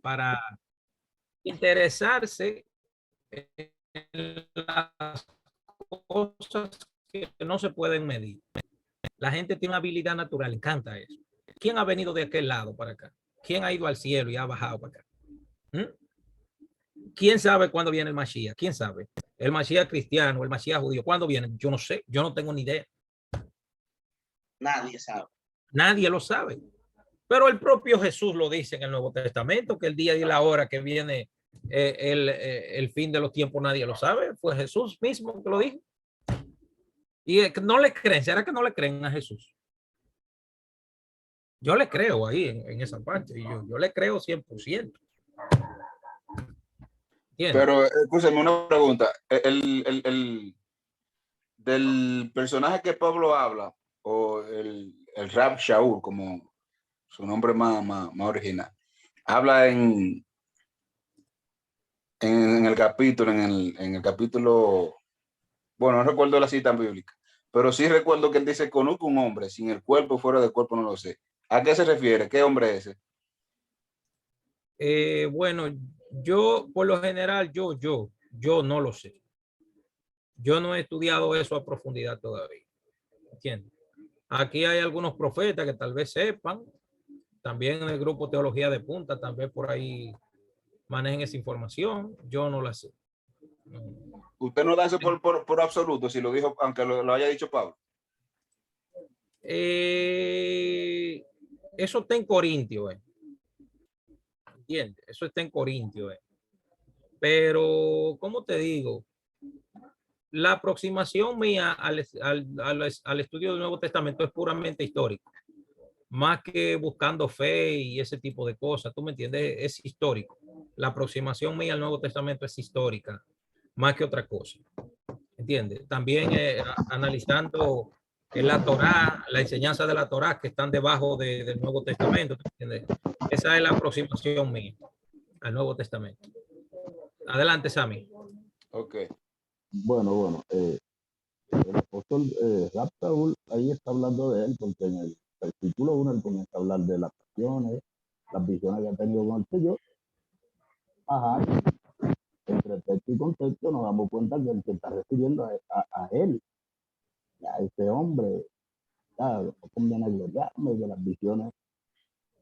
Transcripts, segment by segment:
para interesarse en las cosas que no se pueden medir. La gente tiene una habilidad natural, le encanta eso. ¿Quién ha venido de aquel lado para acá? ¿Quién ha ido al cielo y ha bajado para acá? ¿Quién sabe cuándo viene el Mashiach? ¿Quién sabe? El Mashiach cristiano, el Mashiach judío, ¿cuándo viene? Yo no sé, yo no tengo ni idea. Nadie sabe. Nadie lo sabe. Pero el propio Jesús lo dice en el Nuevo Testamento, que el día y la hora que viene el fin de los tiempos nadie lo sabe. Fue Jesús mismo que lo dijo. Y no le creen, ¿será que no le creen a Jesús? Yo le creo ahí en esa parte, yo le creo 100%. Pero, escúchame una pregunta. Del personaje que Pablo habla, o el Rab Shaul, como su nombre más original, habla en el capítulo, en el capítulo, bueno, no recuerdo la cita bíblica, pero sí recuerdo que él dice: conozco un hombre, sin el cuerpo, fuera del cuerpo, no lo sé. ¿A qué se refiere? ¿Qué hombre es ese? Bueno, yo por lo general, yo no lo sé. Yo no he estudiado eso a profundidad todavía. ¿Entiendes? Aquí hay algunos profetas que tal vez sepan. También en el grupo Teología de Punta, tal vez por ahí manejen esa información. Yo no la sé. Usted no da eso por absoluto, si lo dijo, aunque lo haya dicho Pablo. Eso está en Corintio. ¿Entiendes? Eso está en Corintio. Pero, ¿cómo te digo? La aproximación mía al estudio del Nuevo Testamento es puramente histórico, más que buscando fe y ese tipo de cosas. ¿Tú me entiendes? Es histórico. La aproximación mía al Nuevo Testamento es histórica, más que otra cosa. ¿Entiendes? También analizando la Torá, la enseñanza de la Torá que están debajo del Nuevo Testamento. ¿Entiendes? Esa es la aproximación mía al Nuevo Testamento. Adelante, Sammy. Ok. Bueno, el apóstol Rab Shaul ahí está hablando de él, porque en el capítulo 1 él comienza a hablar de las pasiones, las visiones que ha tenido con el Señor. Ajá. Entre texto y contexto nos damos cuenta que él se está refiriendo a él, a ese hombre, no conviene gloriarme de las visiones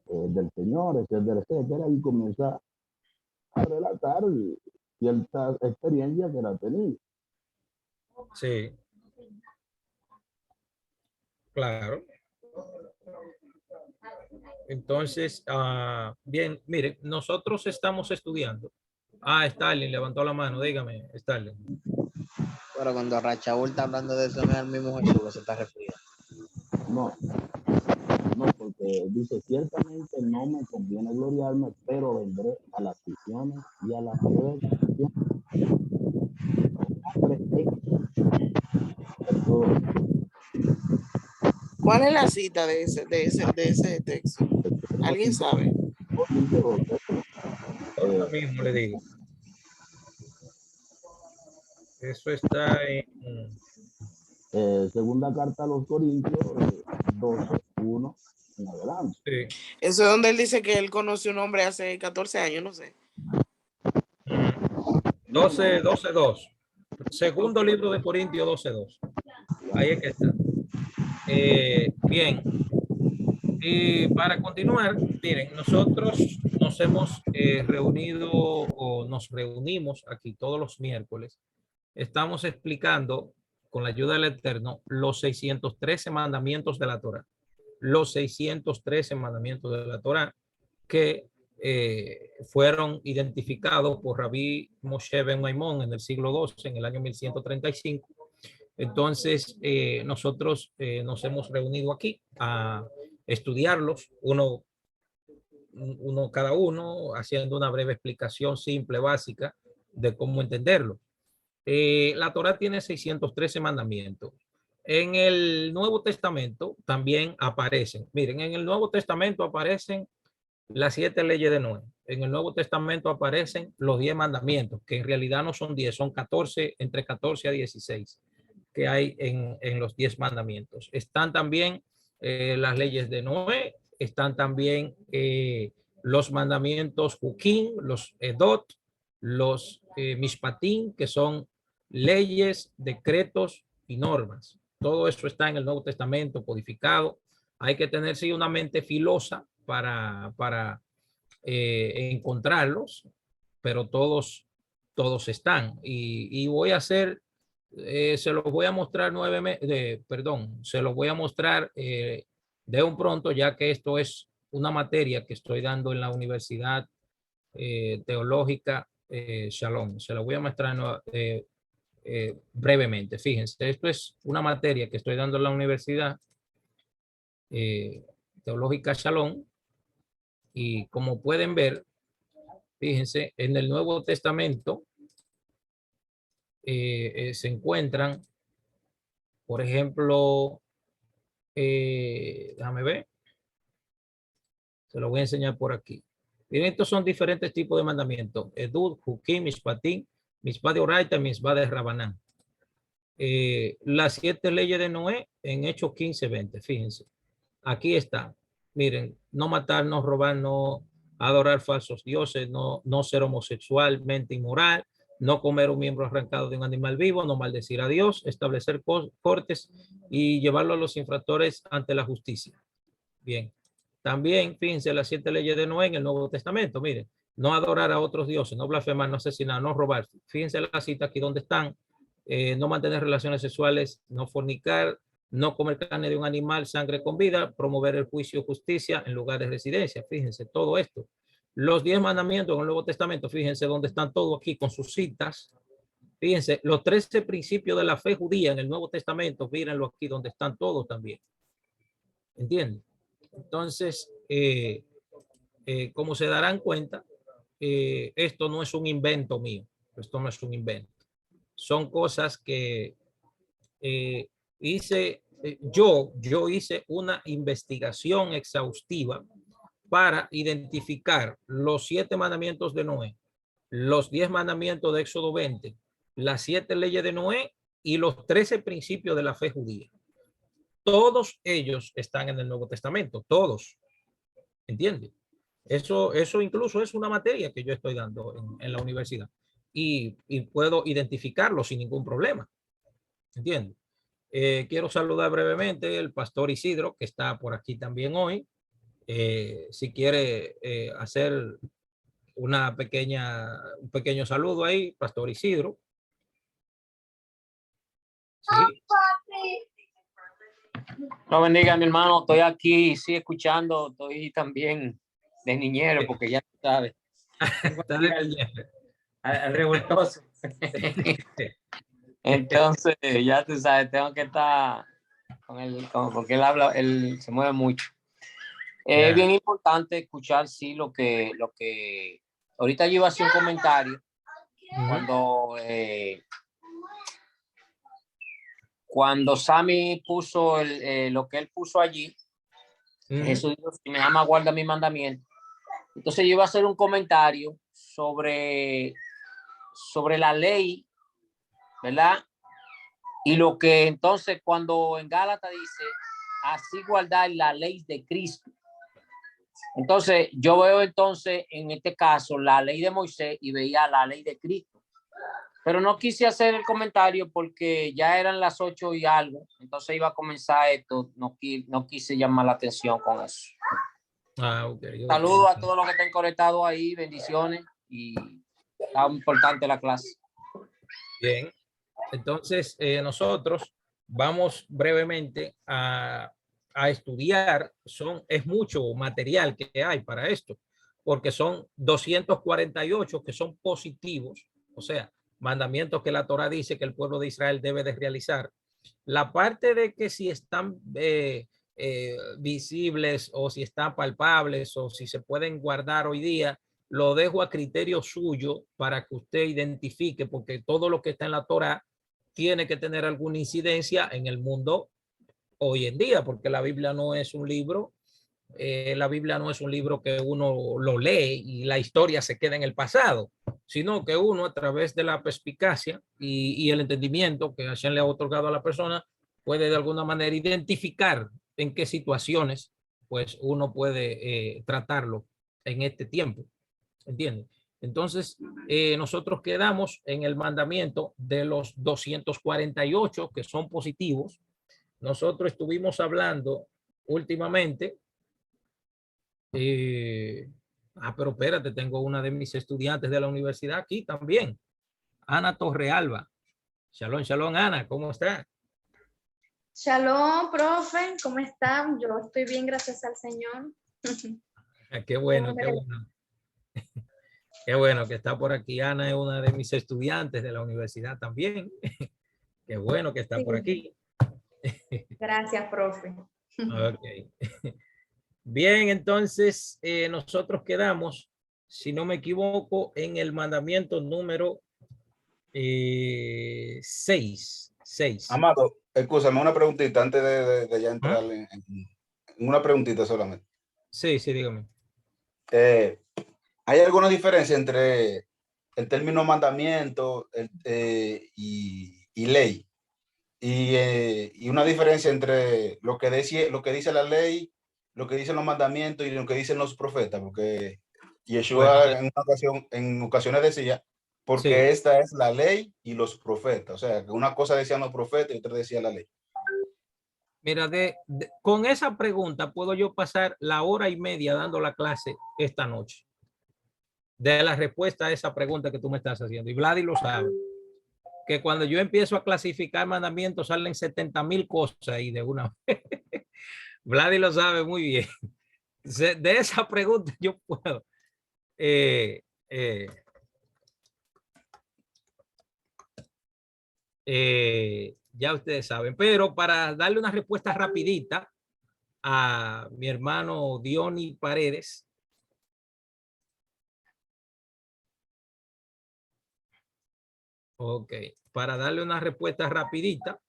del Señor, etcétera, etcétera, y comienza a relatar ciertas experiencias que él ha tenido. Sí. Claro. Entonces, bien, mire, nosotros estamos estudiando. Stalin levantó la mano, dígame, Stalin. Pero cuando Rachaúl está hablando de eso, no es el mismo Jesús que se está refiriendo. No, porque dice: ciertamente no me conviene gloriarme, pero vendré a las visiones y a las revelaciones. ¿Cuál es la cita de ese texto? ¿Alguien sabe? Ahora mismo le digo. Eso está en segunda carta a los Corintios 12:1 en adelante. Sí. Eso es donde él dice que él conoció un hombre hace 14 años, no sé. 12:2. Segundo libro de Corintios 12:2. Ahí es que está. Bien. Y para continuar, miren, nosotros nos hemos reunido o nos reunimos aquí todos los miércoles. Estamos explicando, con la ayuda del Eterno, los 613 mandamientos de la Torá. Los 613 mandamientos de la Torá que fueron identificados por Rabí Moshe Ben Maimón en el siglo II, en el año 1135. Entonces, nosotros nos hemos reunido aquí a estudiarlos, uno cada uno, haciendo una breve explicación simple, básica, de cómo entenderlo. La Torá tiene 613 mandamientos. En el Nuevo Testamento también aparecen, miren, en el Nuevo Testamento aparecen las 7 leyes de Noé. En el Nuevo Testamento aparecen los 10 mandamientos, que en realidad no son 10, son 14, entre 14 a 16 que hay en los 10 mandamientos. Están también las leyes de Noé, están también los mandamientos Juquín, los Edot, los Mishpatín, que son leyes, decretos y normas. Todo eso está en el Nuevo Testamento codificado. Hay que tener sí una mente filosa para encontrarlos, pero todos están. Y voy a hacer, se los voy a mostrar se los voy a mostrar de un pronto, ya que esto es una materia que estoy dando en la Universidad Teológica Shalom. Se lo voy a mostrar brevemente. Fíjense, esto es una materia que estoy dando en la Universidad Teológica Shalom, y como pueden ver, fíjense, en el Nuevo Testamento se encuentran, por ejemplo, déjame ver, se lo voy a enseñar por aquí. Miren, estos son diferentes tipos de mandamientos: Edud, Jukim, Mishpatim, Mishpat de Oraita, Mishpat de Rabanán. Las 7 leyes de Noé en Hechos 15:20. Fíjense, aquí está. Miren, no matar, no robar, no adorar falsos dioses, no ser homosexualmente inmoral, no comer un miembro arrancado de un animal vivo, no maldecir a Dios, establecer cortes y llevarlo a los infractores ante la justicia. Bien. También, fíjense, las 7 leyes de Noé en el Nuevo Testamento. Miren, no adorar a otros dioses, no blasfemar, no asesinar, no robar. Fíjense la cita aquí donde están. No mantener relaciones sexuales, no fornicar, no comer carne de un animal, sangre con vida, promover el juicio y justicia en lugar de residencia. Fíjense, todo esto. Los 10 mandamientos en el Nuevo Testamento, fíjense dónde están todos aquí con sus citas. Fíjense, los 13 principios de la fe judía en el Nuevo Testamento, mírenlo aquí donde están todos también. ¿Entienden? Entonces, como se darán cuenta, esto no es un invento mío. Esto no es un invento. Son cosas que hice, yo hice una investigación exhaustiva para identificar los 7 mandamientos de Noé, los 10 mandamientos de Éxodo 20, las 7 leyes de Noé y los 13 principios de la fe judía. Todos ellos están en el Nuevo Testamento, todos. ¿Entiendes? Eso incluso es una materia que yo estoy dando en la universidad y puedo identificarlo sin ningún problema. ¿Entiendes? Quiero saludar brevemente al pastor Isidro, que está por aquí también hoy. Si quiere hacer un pequeño saludo ahí, pastor Isidro. Sí. No bendiga, mi hermano. Estoy aquí, sí, escuchando. Estoy también de niñero, porque ya sabes. Está de al revoltoso. Entonces, ya tú sabes, tengo que estar porque él habla, él se mueve mucho. Es bien importante escuchar, sí, lo que ahorita yo iba a hacer un comentario cuando Sammy puso lo que él puso allí. Jesús dijo: si me ama, guarda mi mandamiento. Entonces yo iba a hacer un comentario sobre la ley, ¿verdad? Y lo que entonces cuando en Gálatas dice, así guardar la ley de Cristo. Entonces yo veo entonces en este caso la ley de Moisés y veía la ley de Cristo. Pero no quise hacer el comentario porque ya eran las 8 y algo. Entonces iba a comenzar esto. No quise llamar la atención con eso. Okay. Saludos a todos los que estén conectados ahí. Bendiciones. Y está importante la clase. Bien. Entonces, nosotros vamos brevemente a estudiar. Es mucho material que hay para esto, porque son 248 que son positivos, o sea, mandamientos que la Torá dice que el pueblo de Israel debe de realizar. La parte de que si están visibles o si están palpables o si se pueden guardar hoy día, lo dejo a criterio suyo para que usted identifique, porque todo lo que está en la Torá tiene que tener alguna incidencia en el mundo hoy en día, porque la Biblia no es un libro. La Biblia no es un libro que uno lo lee y la historia se queda en el pasado, sino que uno, a través de la perspicacia y el entendimiento que Hashem le ha otorgado a la persona, puede de alguna manera identificar en qué situaciones pues uno puede tratarlo en este tiempo. ¿Entienden? Entonces, nosotros quedamos en el mandamiento de los 248 que son positivos. Nosotros estuvimos hablando últimamente. Pero espérate, tengo una de mis estudiantes de la universidad aquí también, Ana Torrealba. Shalom, shalom, Ana, ¿cómo está? Shalom, profe, ¿cómo están? Yo estoy bien, gracias al Señor. Qué bueno, qué bueno. Qué bueno que está por aquí. Ana es una de mis estudiantes de la universidad también. Qué bueno que está por aquí. Gracias, profe. Ok. Bien, entonces nosotros quedamos, si no me equivoco, en el mandamiento número 6. Amado, escúchame una preguntita antes de ya entrar en una preguntita solamente. Sí, dígame. ¿Hay alguna diferencia entre el término mandamiento y ley? Y una diferencia entre lo que dice la ley, lo que dicen los mandamientos y lo que dicen los profetas, porque Yeshua Bueno, en ocasiones decía, porque sí. esta es la ley y los profetas, o sea, que una cosa decían los profetas y otra decía la ley. Mira, con esa pregunta puedo yo pasar la hora y media dando la clase esta noche. De la respuesta a esa pregunta que tú me estás haciendo. Y Vladi lo sabe. Que cuando yo empiezo a clasificar mandamientos salen 70,000 cosas ahí de una vez. Vladi lo sabe muy bien. De esa pregunta yo puedo. Ya ustedes saben. Pero para darle una respuesta rapidita a mi hermano Diony Paredes. Ok, para darle una respuesta rapidita,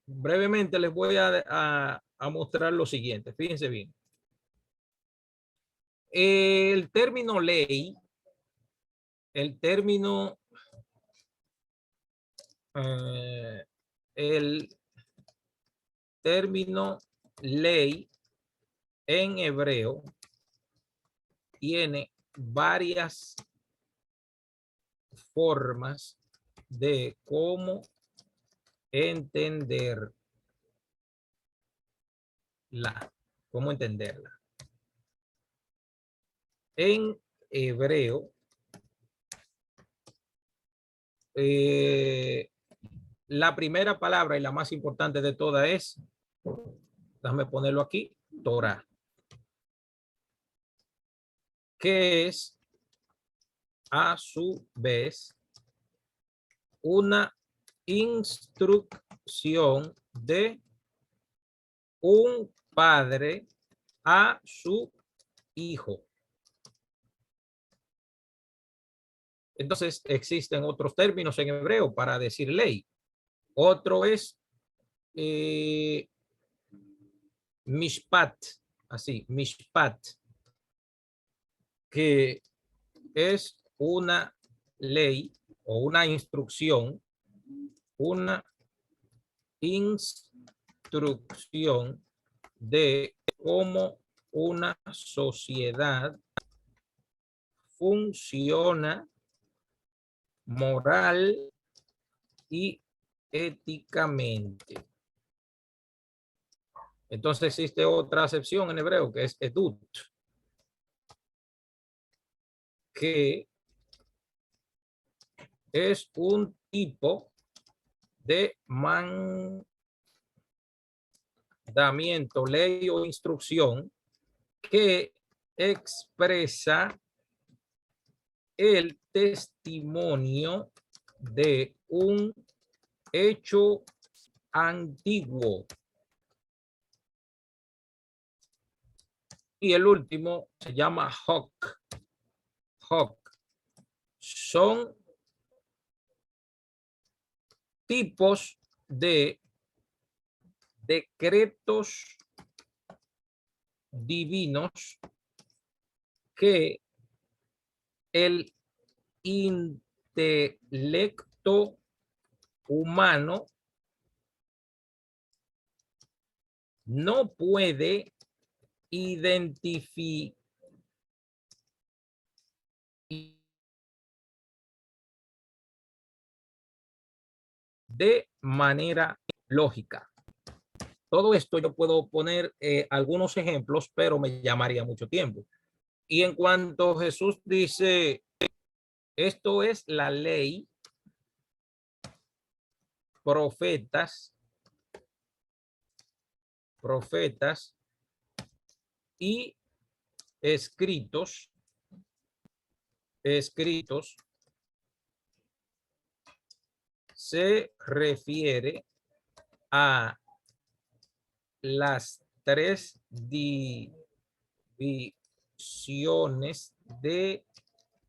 brevemente les voy a mostrar lo siguiente. Fíjense bien. El término ley, el término ley en hebreo tiene varias formas de cómo entenderla. ¿Cómo entenderla? En hebreo, la primera palabra y la más importante de todas es, déjame ponerlo aquí, Torah, que es a su vez una instrucción de un padre a su hijo. Entonces existen otros términos en hebreo para decir ley. Otro es mishpat, así, mishpat, que es una ley o una instrucción de cómo una sociedad funciona moral y éticamente. Entonces existe otra acepción en hebreo que es edut, que es un tipo de mandamiento, ley o instrucción que expresa el testimonio de un hecho antiguo. Y el último se llama Hok. Son tipos de decretos divinos que el intelecto humano no puede identificar de manera lógica. Todo esto yo puedo poner algunos ejemplos, pero me llamaría mucho tiempo. Y en cuanto Jesús dice, esto es la ley, profetas y escritos, se refiere a las tres divisiones de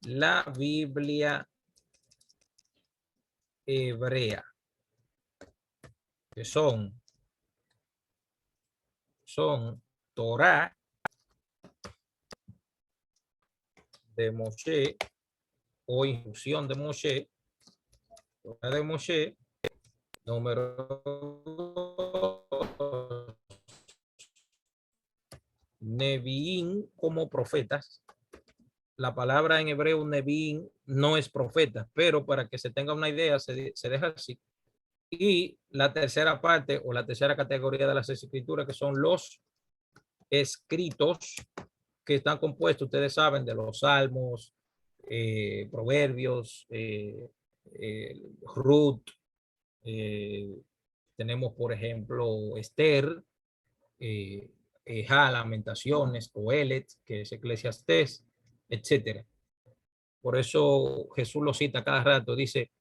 la Biblia hebrea, que son Torá de Moshe o instrucción de Moshe, Torá de Moshe, número 2, Neviín como profetas. La palabra en hebreo Neviín no es profeta, pero para que se tenga una idea se deja así. Y la tercera parte o la tercera categoría de las escrituras, que son los escritos, que están compuestos, ustedes saben, de los salmos, proverbios, Ruth, tenemos por ejemplo Esther, Lamentaciones, Coelet, que es Eclesiastés, etcétera. Por eso Jesús lo cita cada rato, dice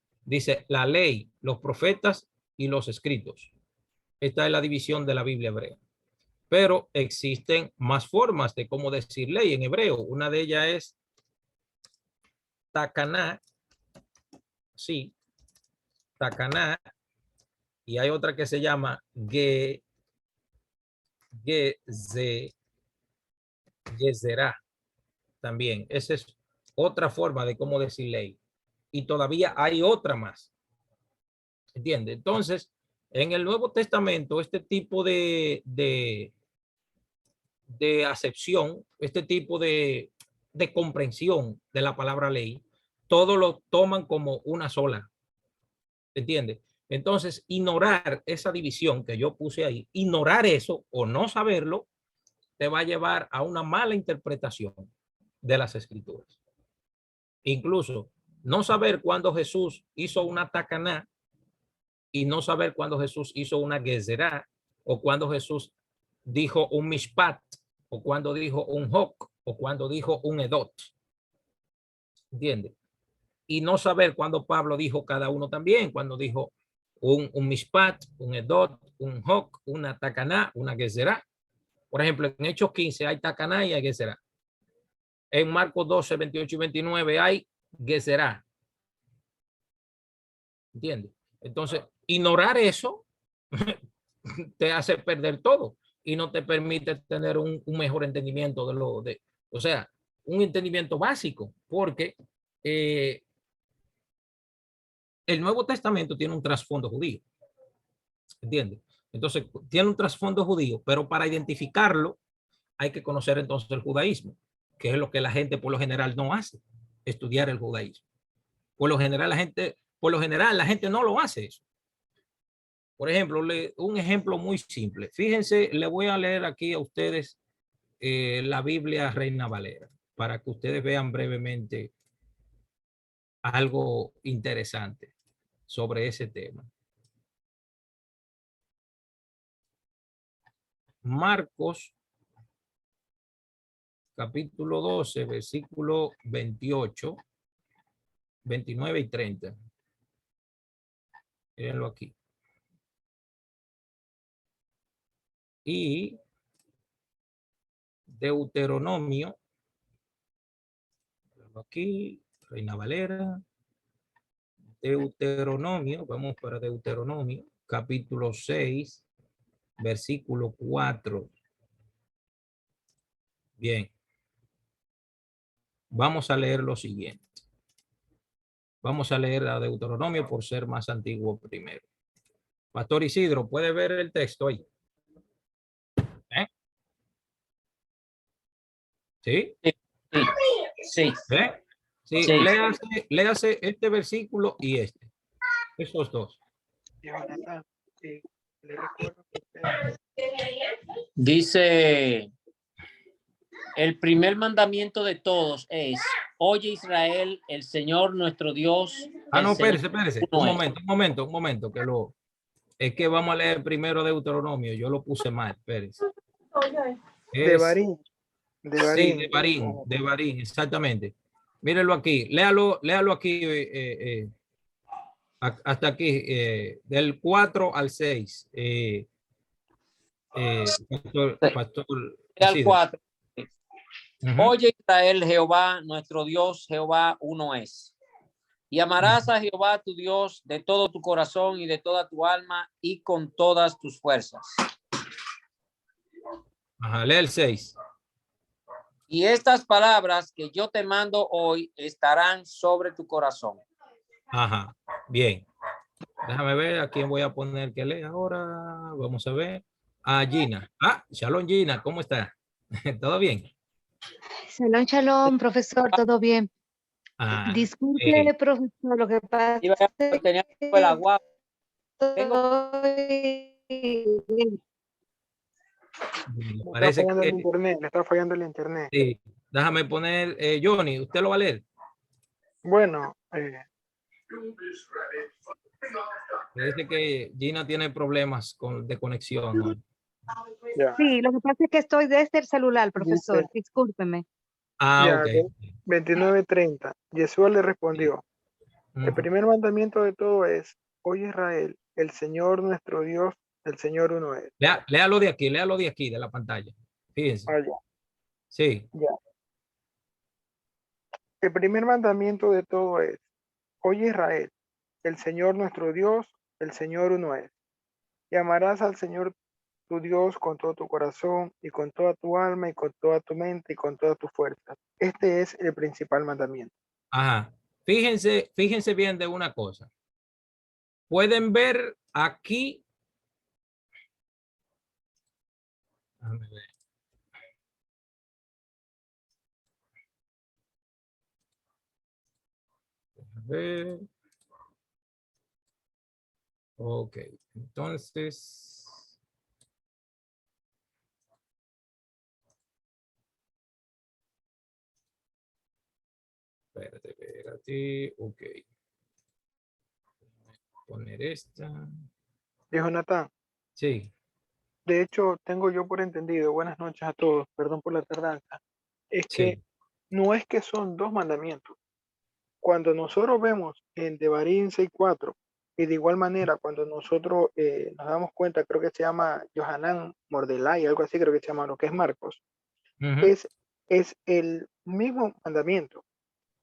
la ley, los profetas y los escritos. Esta es la división de la Biblia hebrea. Pero existen más formas de cómo decir ley en hebreo. Una de ellas es takaná, sí, takaná, y hay otra que se llama gezerá también. Esa es otra forma de cómo decir ley. Y todavía hay otra más. ¿Entiende? Entonces, en el Nuevo Testamento, este tipo de acepción, este tipo de comprensión de la palabra ley, todo lo toman como una sola. ¿Entiende? Entonces, ignorar esa división que yo puse ahí, ignorar eso o no saberlo, te va a llevar a una mala interpretación de las escrituras. Incluso, no saber cuándo Jesús hizo una takaná y no saber cuándo Jesús hizo una gezerá, o cuándo Jesús dijo un mishpat, o cuando dijo un hok, o cuando dijo un edot. ¿Entiende? Y no saber cuándo Pablo dijo cada uno también, cuando dijo un mishpat, un edot, un hok, una takaná, una gezerá. Por ejemplo, en Hechos 15 hay takaná y hay gezerá. En Marcos 12, 28 y 29 hay gezerá. ¿Entiende? Entonces, ignorar eso te hace perder todo y no te permite tener un mejor entendimiento o sea, un entendimiento básico, porque el Nuevo Testamento tiene un trasfondo judío. ¿Entiendes? Entonces, tiene un trasfondo judío, pero para identificarlo hay que conocer entonces el judaísmo, que es lo que la gente por lo general no hace, estudiar el judaísmo. Por lo general la gente no lo hace eso. Por ejemplo, un ejemplo muy simple. Fíjense, le voy a leer aquí a ustedes la Biblia Reina Valera, para que ustedes vean brevemente algo interesante sobre ese tema. Marcos, capítulo 12, versículo 28, 29 y 30. Mírenlo aquí. Y Deuteronomio, aquí, Reina Valera, Deuteronomio, vamos para Deuteronomio, capítulo 6, versículo 4. Bien. Vamos a leer lo siguiente. Vamos a leer a Deuteronomio por ser más antiguo primero. Pastor Isidro, ¿puede ver el texto ahí? ¿Sí? Sí, sí, ¿Ve? Sí, sí. léase este versículo y este. Esos dos. Jonathan, le recuerdo que usted Dice, el primer mandamiento de todos es, oye Israel, el Señor nuestro Dios, Ah, el no, Señor espérese. uno Un es. momento, que es que vamos a leer primero Deuteronomio. Yo lo puse mal, espérese. de Es, Barín, sí, de Barín, exactamente. Mírenlo aquí, léalo aquí, hasta aquí, del 4 al 6. Pastor Al Isidro. 4. Ujú. Oye Israel, Jehová, nuestro Dios, Jehová uno es. Y amarás a Jehová tu Dios de todo tu corazón y de toda tu alma y con todas tus fuerzas. Ajá, lee el 6. Y estas palabras que yo te mando hoy estarán sobre tu corazón. Ajá, bien. Déjame ver a quién voy a poner que lea ahora. Vamos a ver. A Gina. Ah, Shalom Gina, ¿cómo está? ¿Todo bien? Shalom, shalom, profesor, ¿todo bien? Ah, Disculpe, profesor, lo que pasa Iba a- es tenía el que agua. Tengo me le está parece fallando el que internet, le está fallando el internet. sí. Déjame poner, Johnny, ¿usted lo va a leer? Bueno, Parece que Gina tiene problemas de conexión hoy. ya, sí, lo que pasa es que estoy desde el celular, dice, profesor, discúlpeme. Ah, ya, ok. 29:30. Yeshua le respondió, el Ujú. primer mandamiento de todo es, oye Israel, el Señor nuestro Dios, el Señor uno es. Léalo de aquí, de la pantalla. Fíjense. Ah, ya, Sí. ya. El primer mandamiento de todo es, oye Israel, el Señor nuestro Dios, el Señor uno es. Y amarás al Señor tu Dios con todo tu corazón y con toda tu alma y con toda tu mente y con todas tus fuerzas. Este es el principal mandamiento. Ajá. Fíjense bien de una cosa. Pueden ver aquí. Déjame ver. Déjame ver. Ok, entonces. Espérate. Ok. Poner esta. Dijo Natán, Sí, de hecho, tengo yo por entendido, buenas noches a todos, perdón por la tardanza, es que sí. no es que son dos mandamientos. Cuando nosotros vemos en Devarim 6:4, y de igual manera, cuando nosotros nos damos cuenta, creo que se llama Johanan Mordelay, algo así, creo que se llama lo que es Marcos, Ujú. es el mismo mandamiento.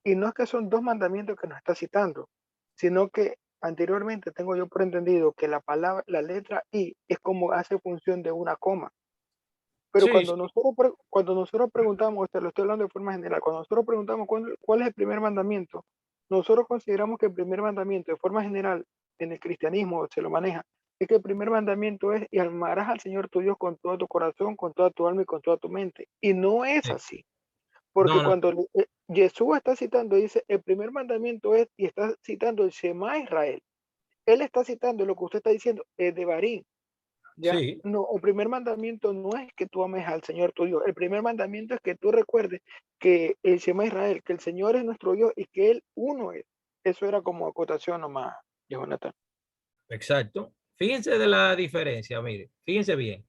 Y no es que son dos mandamientos que nos está citando, sino que anteriormente tengo yo por entendido que la palabra, la letra I es como hace función de una coma. Pero Sí, cuando nosotros preguntamos, te lo estoy hablando de forma general, cuando nosotros preguntamos cuál es el primer mandamiento, nosotros consideramos que el primer mandamiento, de forma general, en el cristianismo se lo maneja, es que el primer mandamiento es y amarás al Señor tu Dios con todo tu corazón, con toda tu alma y con toda tu mente. Y no es sí. así. Porque No, no. cuando Jesús está citando, dice, el primer mandamiento es, y está citando el Shema Israel. Él está citando lo que usted está diciendo, es de Barín. ¿Ya? Sí, No, el primer mandamiento no es que tú ames al Señor tu Dios. El primer mandamiento es que tú recuerdes que el Shema Israel, que el Señor es nuestro Dios y que Él uno es. Eso era como acotación nomás, Jonathan. exacto. Fíjense de la diferencia, mire, fíjense bien.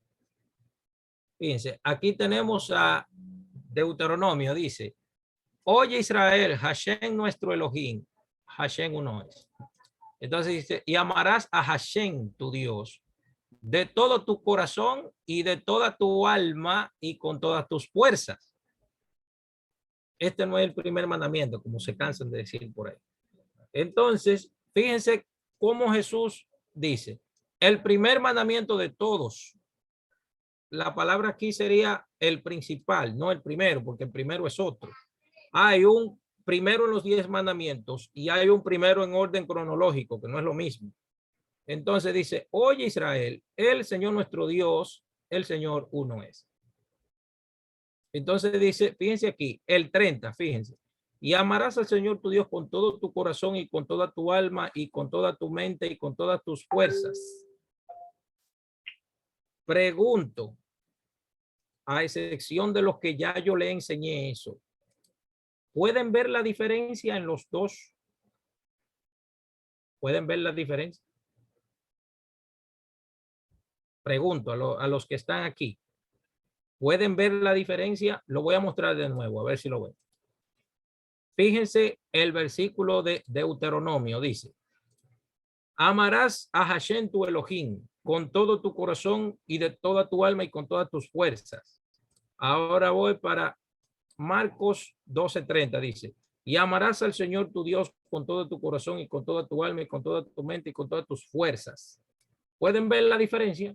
Fíjense, aquí tenemos a Deuteronomio, dice, oye Israel, Hashem nuestro Elohim, Hashem uno es. Entonces dice, y amarás a Hashem tu Dios de todo tu corazón y de toda tu alma y con todas tus fuerzas. Este no es el primer mandamiento, como se cansan de decir por ahí. Entonces, fíjense cómo Jesús dice, el primer mandamiento de todos. La palabra aquí sería el principal, no el primero, porque el primero es otro. Hay un primero en los 10 mandamientos y hay un primero en orden cronológico, que no es lo mismo. Entonces dice, oye Israel, el Señor nuestro Dios, el Señor uno es. Entonces dice, fíjense aquí, el 30, fíjense. Y amarás al Señor tu Dios con todo tu corazón y con toda tu alma y con toda tu mente y con todas tus fuerzas. Pregunto, a excepción de los que ya yo le enseñé eso, ¿pueden ver la diferencia en los dos? ¿Pueden ver la diferencia? Pregunto a los que están aquí. ¿Pueden ver la diferencia? Lo voy a mostrar de nuevo, a ver si lo ven. Fíjense el versículo de Deuteronomio, dice, amarás a Hashem tu Elohim con todo tu corazón y de toda tu alma y con todas tus fuerzas. Ahora voy para Marcos 12:30, dice, y amarás al Señor tu Dios con todo tu corazón y con toda tu alma y con toda tu mente y con todas tus fuerzas. ¿Pueden ver la diferencia?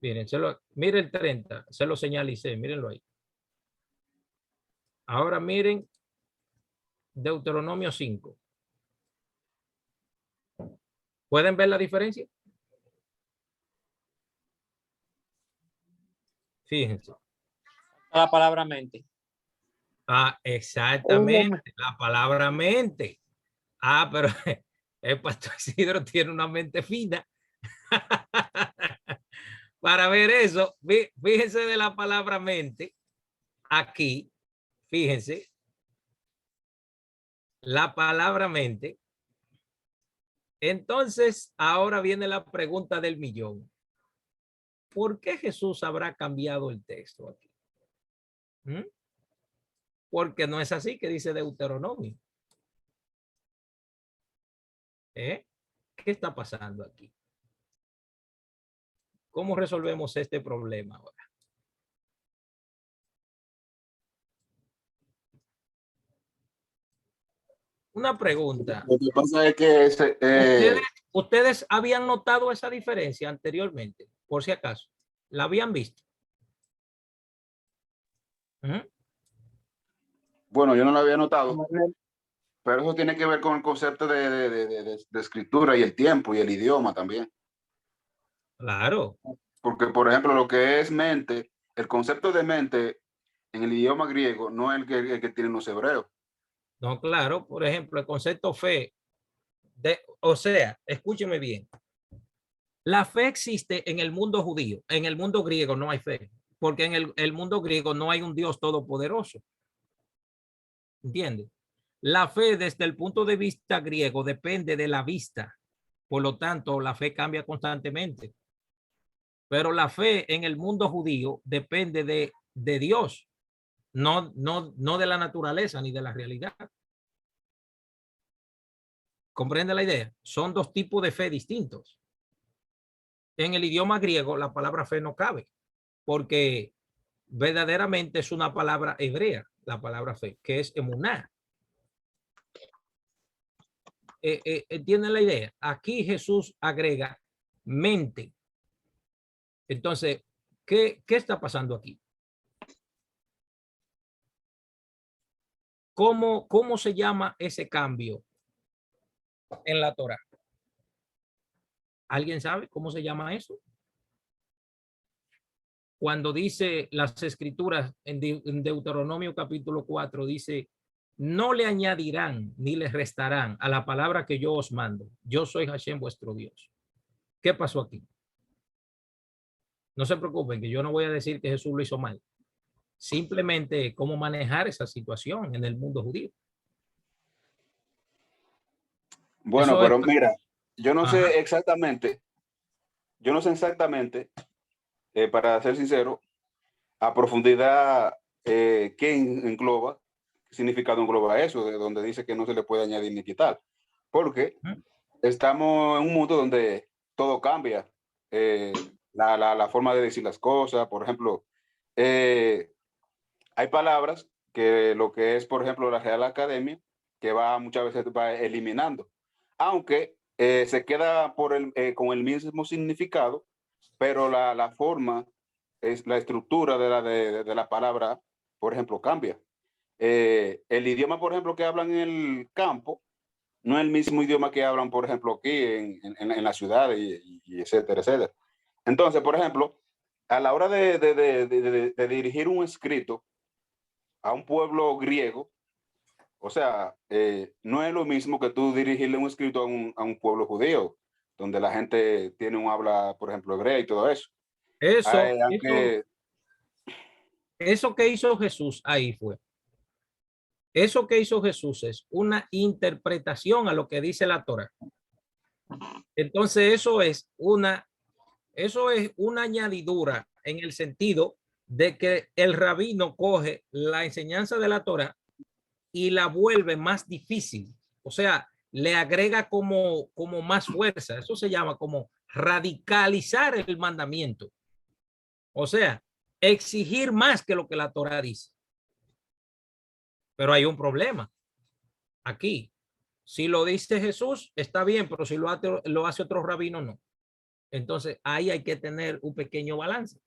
Miren, miren el 30, se lo señalicé, mírenlo ahí. Ahora miren Deuteronomio 5. ¿Pueden ver la diferencia? Fíjense. La palabra mente. Ah, exactamente, la palabra mente. Ah, pero el pastor Isidro tiene una mente fina. Para ver eso, fíjense de la palabra mente. Aquí, fíjense. La palabra mente. Entonces, ahora viene la pregunta del millón. ¿Por qué Jesús habrá cambiado el texto aquí? Porque no es así que dice Deuteronomio. ¿Qué está pasando aquí? ¿Cómo resolvemos este problema ahora? Una pregunta. Lo que pasa es que ¿Ustedes habían notado esa diferencia anteriormente? Por si acaso. ¿La habían visto? bueno, yo no lo había notado, pero eso tiene que ver con el concepto de escritura y el tiempo y el idioma también. Claro. Porque, por ejemplo, lo que es mente, el concepto de mente en el idioma griego no es el que tienen los hebreos. No, claro. Por ejemplo, el concepto fe. O sea, escúcheme bien. La fe existe en el mundo judío. En el mundo griego no hay fe. Porque en el mundo griego no hay un Dios todopoderoso. ¿Entiende? La fe desde el punto de vista griego depende de la vista. Por lo tanto, la fe cambia constantemente. Pero la fe en el mundo judío depende de Dios, no de la naturaleza ni de la realidad. ¿Comprende la idea? Son dos tipos de fe distintos. En el idioma griego la palabra fe no cabe, porque verdaderamente es una palabra hebrea, la palabra fe, que es emuná. ¿Entienden la idea? Aquí Jesús agrega mente. Entonces, ¿qué está pasando aquí? ¿Cómo se llama ese cambio en la Torá? ¿Alguien sabe cómo se llama eso? Cuando dice las escrituras en Deuteronomio capítulo 4, dice, no le añadirán ni le restarán a la palabra que yo os mando. Yo soy Hashem vuestro Dios. ¿Qué pasó aquí? No se preocupen, que yo no voy a decir que Jesús lo hizo mal. Simplemente cómo manejar esa situación en el mundo judío. Bueno, pero mira, yo no sé exactamente, para ser sincero, a profundidad, qué engloba, qué significado engloba eso, de donde dice que no se le puede añadir ni quitar. Porque estamos en un mundo donde todo cambia. La forma de decir las cosas, por ejemplo, hay palabras que lo que es, por ejemplo, la Real Academia, que muchas veces va eliminando, aunque se queda con el mismo significado, pero la forma, la estructura de la palabra, por ejemplo, cambia. El idioma, por ejemplo, que hablan en el campo, no es el mismo idioma que hablan, por ejemplo, aquí en la ciudad y etcétera, etcétera. Entonces, por ejemplo, a la hora de dirigir un escrito a un pueblo griego, o sea, no es lo mismo que tú dirigirle un escrito a un pueblo judío, donde la gente tiene un habla, por ejemplo, hebrea y todo eso. Eso que hizo Jesús ahí fue. Eso que hizo Jesús es una interpretación a lo que dice la Torá. Entonces eso es una añadidura en el sentido de que el rabino coge la enseñanza de la Torá y la vuelve más difícil. O sea, le agrega como más fuerza. Eso se llama como radicalizar el mandamiento. O sea, exigir más que lo que la Torá dice. Pero hay un problema aquí. Si lo dice Jesús, está bien, pero si lo hace otro rabino, no. Entonces, ahí hay que tener un pequeño balance.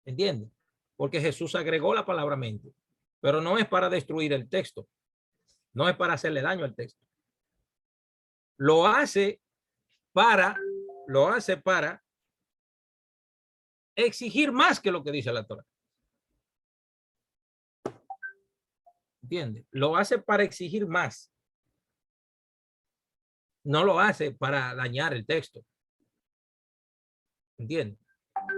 ¿Entiendes? Porque Jesús agregó la palabra mente, pero no es para destruir el texto. No es para hacerle daño al texto. Lo hace para exigir más que lo que dice la Torá. ¿Entiendes? Lo hace para exigir más. No lo hace para dañar el texto. ¿Entiendes?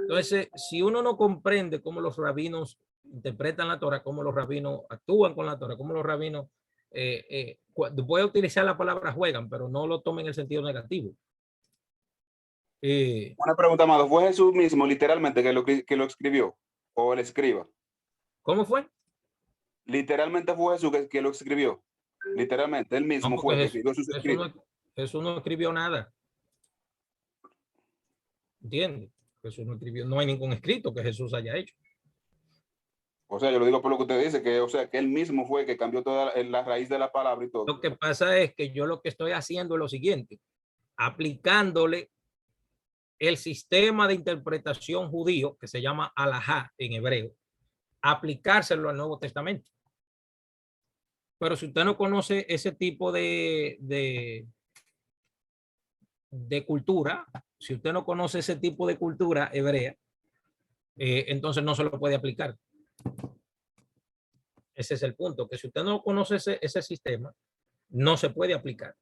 Entonces, si uno no comprende cómo los rabinos interpretan la Torá, cómo los rabinos actúan con la Torá, cómo los rabinos, voy a utilizar la palabra juegan, pero no lo tomen en el sentido negativo. Una pregunta más, ¿fue Jesús mismo literalmente que lo escribió o el escriba? ¿Cómo fue? Literalmente fue Jesús que lo escribió. Literalmente, él mismo No, fue que Jesús, escribió sus escritos. Jesús no escribió nada. ¿Entiendes? Jesús no escribió, no hay ningún escrito que Jesús haya hecho. O sea, yo lo digo por lo que usted dice, que, o sea, que él mismo fue que cambió toda la raíz de la palabra y todo. Lo que pasa es que yo lo que estoy haciendo es lo siguiente, aplicándole el sistema de interpretación judío que se llama alajá en hebreo, aplicárselo al Nuevo Testamento. Pero si usted no conoce ese tipo de cultura, si usted no conoce ese tipo de cultura hebrea, entonces no se lo puede aplicar. Ese es el punto, que si usted no conoce ese sistema, no se puede aplicar.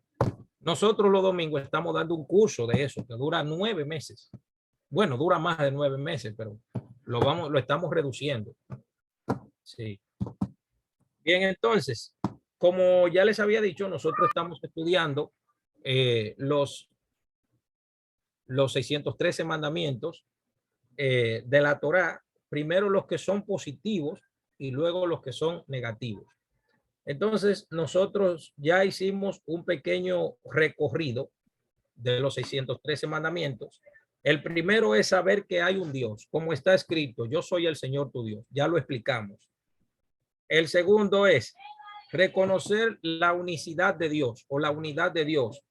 Nosotros los domingos estamos dando un curso de eso que dura 9 meses. Bueno, dura más de 9 meses, pero lo estamos reduciendo. Sí. Bien, entonces, como ya les había dicho, nosotros estamos estudiando los 613 mandamientos de la Torá, primero los que son positivos y luego los que son negativos. Entonces, nosotros ya hicimos un pequeño recorrido de los 613 mandamientos. El primero es saber que hay un Dios, como está escrito, yo soy el Señor tu Dios. Ya lo explicamos. El segundo es reconocer la unicidad de Dios o la unidad de Dios,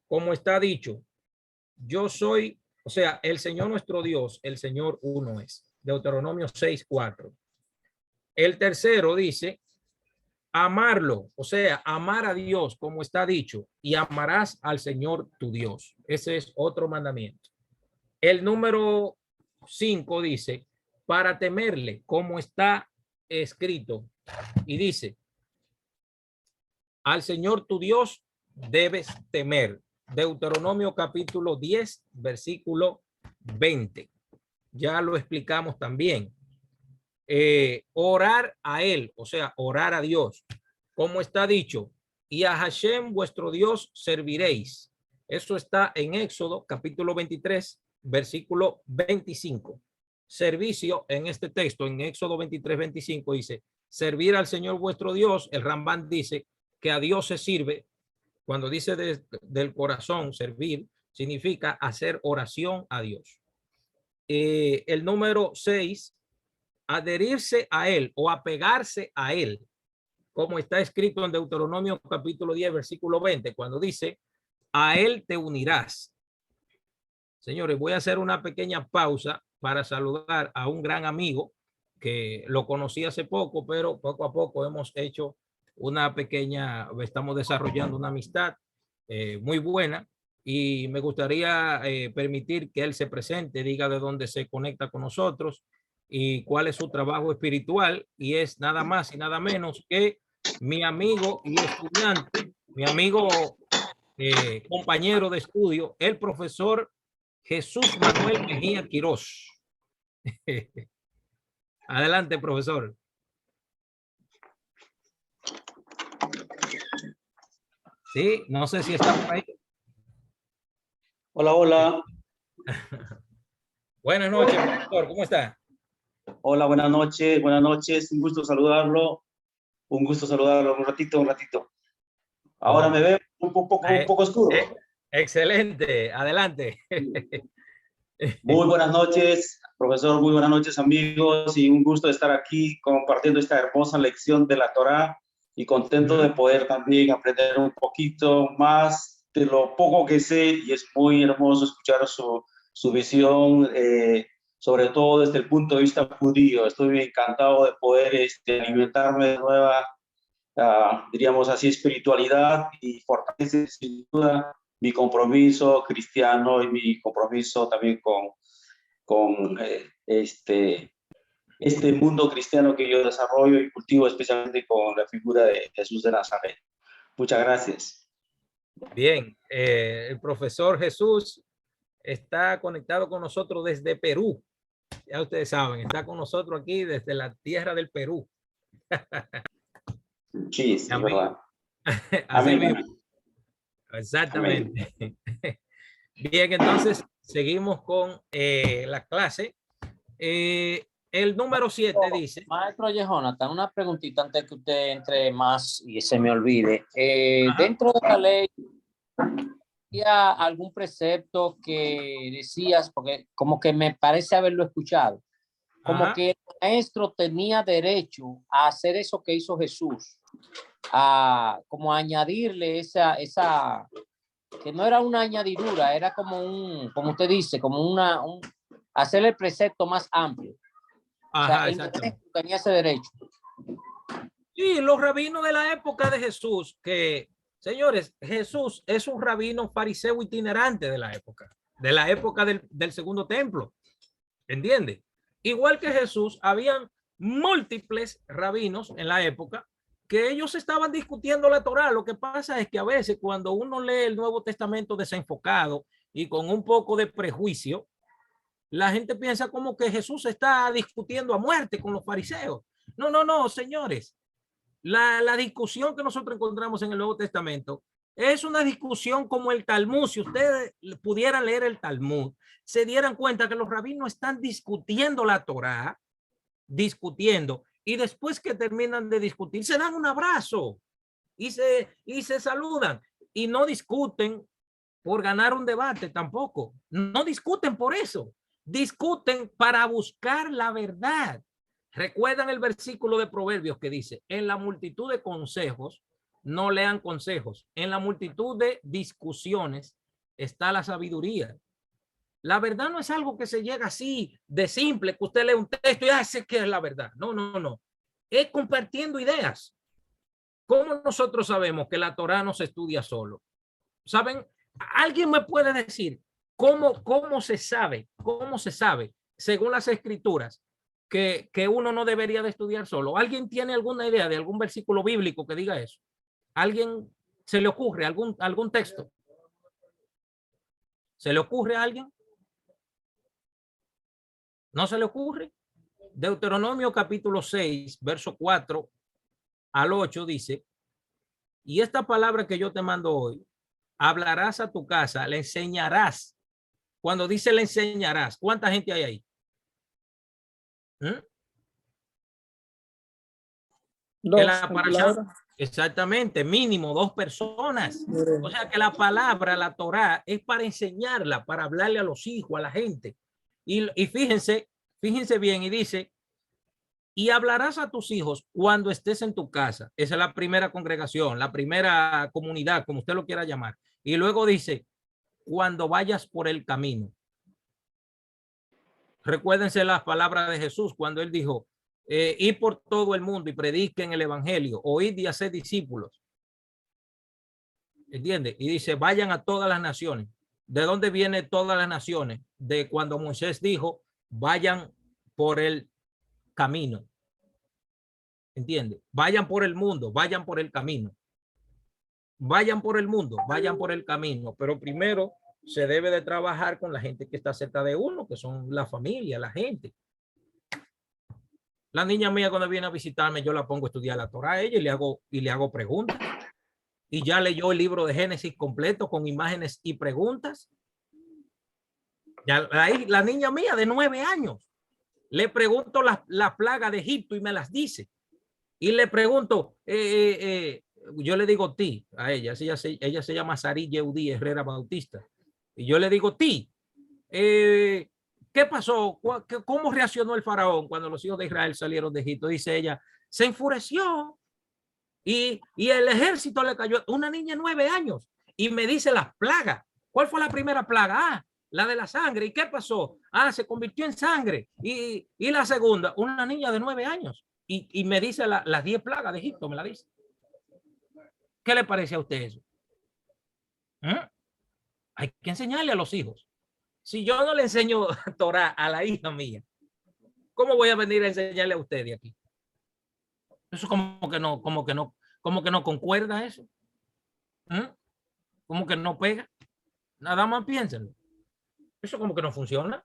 como está dicho, yo soy, o sea, el Señor nuestro Dios, el Señor uno es. Deuteronomio 6:4. El tercero dice, amarlo, o sea, amar a Dios, como está dicho, y amarás al Señor tu Dios. Ese es otro mandamiento. El número 5 dice, para temerle, como está escrito, y dice, al Señor tu Dios debes temer. Deuteronomio capítulo 10, versículo 20. Ya lo explicamos también. Orar a él, o sea, orar a Dios, como está dicho, y a Hashem vuestro Dios serviréis. Eso está en Éxodo capítulo 23, versículo 25. Servicio en este texto, en Éxodo 23, 25 dice, servir al Señor vuestro Dios. El Rambán dice que a Dios se sirve. Cuando dice del corazón servir, significa hacer oración a Dios. El número 6, adherirse a él o apegarse a él, como está escrito en Deuteronomio capítulo 10, versículo 20, cuando dice, a él te unirás. Señores, voy a hacer una pequeña pausa para saludar a un gran amigo que lo conocí hace poco, pero poco a poco hemos hecho una pequeña, estamos desarrollando una amistad muy buena. y me gustaría permitir que él se presente, diga de dónde se conecta con nosotros y cuál es su trabajo espiritual, y es nada más y nada menos que mi amigo y estudiante, mi amigo compañero de estudio, el profesor Jesús Manuel Mejía Quirós. Adelante, profesor. Sí, no sé si está por ahí. Hola, hola. Buenas noches, profesor. ¿Cómo está? Hola, buenas noches. Buenas noches. Un gusto saludarlo. Un gusto saludarlo. Un ratito, un ratito. Ahora me veo un poco oscuro. Excelente. Adelante. Muy buenas noches, profesor. Muy buenas noches, amigos. Y un gusto estar aquí compartiendo esta hermosa lección de la Torá y contento de poder también aprender un poquito más de lo poco que sé. Y es muy hermoso escuchar su visión, sobre todo desde el punto de vista judío. Estoy encantado de poder alimentarme de nueva, diríamos así, espiritualidad, y fortalece sin duda mi compromiso cristiano y mi compromiso también con este mundo cristiano que yo desarrollo y cultivo, especialmente con la figura de Jesús de Nazaret. Muchas gracias. Bien, el profesor Jesús está conectado con nosotros desde Perú. Ya ustedes saben, está con nosotros aquí desde la tierra del Perú. Sí, es verdad. Así mismo. Exactamente. Amén. Bien, entonces seguimos con la clase. El número 7 dice. Maestro Jonathan, una preguntita antes que usted entre más y se me olvide. Dentro de la ley, ¿había algún precepto que decías, porque como que me parece haberlo escuchado, como que el maestro tenía derecho a hacer eso que hizo Jesús, como añadirle esa, que no era una añadidura, era como como usted dice, como hacer el precepto más amplio? Ajá, o sea, tenía ese derecho. Sí, los rabinos de la época de Jesús, que, señores, Jesús es un rabino fariseo itinerante de la época del segundo templo, ¿entiende? Igual que Jesús, habían múltiples rabinos en la época que ellos estaban discutiendo la Torá. Lo que pasa es que a veces cuando uno lee el Nuevo Testamento desenfocado y con un poco de prejuicio, la gente piensa como que Jesús está discutiendo a muerte con los fariseos. No, no, no, señores. La discusión que nosotros encontramos en el Nuevo Testamento es una discusión como el Talmud. Si ustedes pudieran leer el Talmud, se dieran cuenta que los rabinos están discutiendo la Torá, y después que terminan de discutir, se dan un abrazo y se saludan, y no discuten por ganar un debate tampoco. No discuten por eso. Discuten para buscar la verdad. ¿Recuerdan el versículo de Proverbios que dice: en la multitud de consejos no lean consejos, en la multitud de discusiones está la sabiduría? La verdad no es algo que se llega así de simple, que usted lee un texto y sé que es la verdad. No, no, no. Es compartiendo ideas. ¿Cómo nosotros sabemos que la Torá no se estudia solo? ¿Saben? ¿Alguien me puede decir cómo se sabe, según las escrituras, que uno no debería de estudiar solo? ¿Alguien tiene alguna idea de algún versículo bíblico que diga eso? ¿Alguien se le ocurre algún texto? ¿Se le ocurre a alguien? ¿No se le ocurre? Deuteronomio capítulo 6, verso 4 al 8 dice: y esta palabra que yo te mando hoy, hablarás a tu casa, le enseñarás. Cuando dice le enseñarás, ¿cuánta gente hay ahí? Exactamente, mínimo 2 personas. O sea que la palabra, la Torá, es para enseñarla, para hablarle a los hijos, a la gente. Y fíjense bien, y dice: y hablarás a tus hijos cuando estés en tu casa. Esa es la primera congregación, la primera comunidad, como usted lo quiera llamar. Y luego dice: cuando vayas por el camino. Recuérdense las palabras de Jesús cuando él dijo: id por todo el mundo y prediquen el evangelio, oíd y haced discípulos. ¿Entiende? Y dice, vayan a todas las naciones. ¿De dónde viene todas las naciones? De cuando Moisés dijo, vayan por el camino. ¿Entiende? Vayan por el mundo, vayan por el camino. Vayan por el mundo, vayan por el camino. Pero primero se debe de trabajar con la gente que está cerca de uno, que son la familia, la gente. La niña mía cuando viene a visitarme, yo la pongo a estudiar la Torá a ella y le hago preguntas. Y ya leyó el libro de Génesis completo con imágenes y preguntas. Ya, la niña mía de 9 años, le pregunto la plaga de Egipto y me las dice. Y le pregunto, yo le digo ti a ella, ella se llama Sarí Yeudí Herrera Bautista. Y yo le digo ti, ¿qué pasó? ¿Cómo reaccionó el faraón cuando los hijos de Israel salieron de Egipto? Dice ella, se enfureció y el ejército le cayó. Una niña de 9 años y me dice las plagas. ¿Cuál fue la primera plaga? Ah, la de la sangre. ¿Y qué pasó? Ah, se convirtió en sangre. Y la segunda, una niña de 9 años. Y me dice las 10 plagas de Egipto, me la dice. ¿Qué le parece a usted eso? Hay que enseñarle a los hijos. Si yo no le enseño Torah a la hija mía, ¿cómo voy a venir a enseñarle a usted de aquí? Eso como que no concuerda eso. Como que no pega. Nada más piénsenlo. Eso como que no funciona.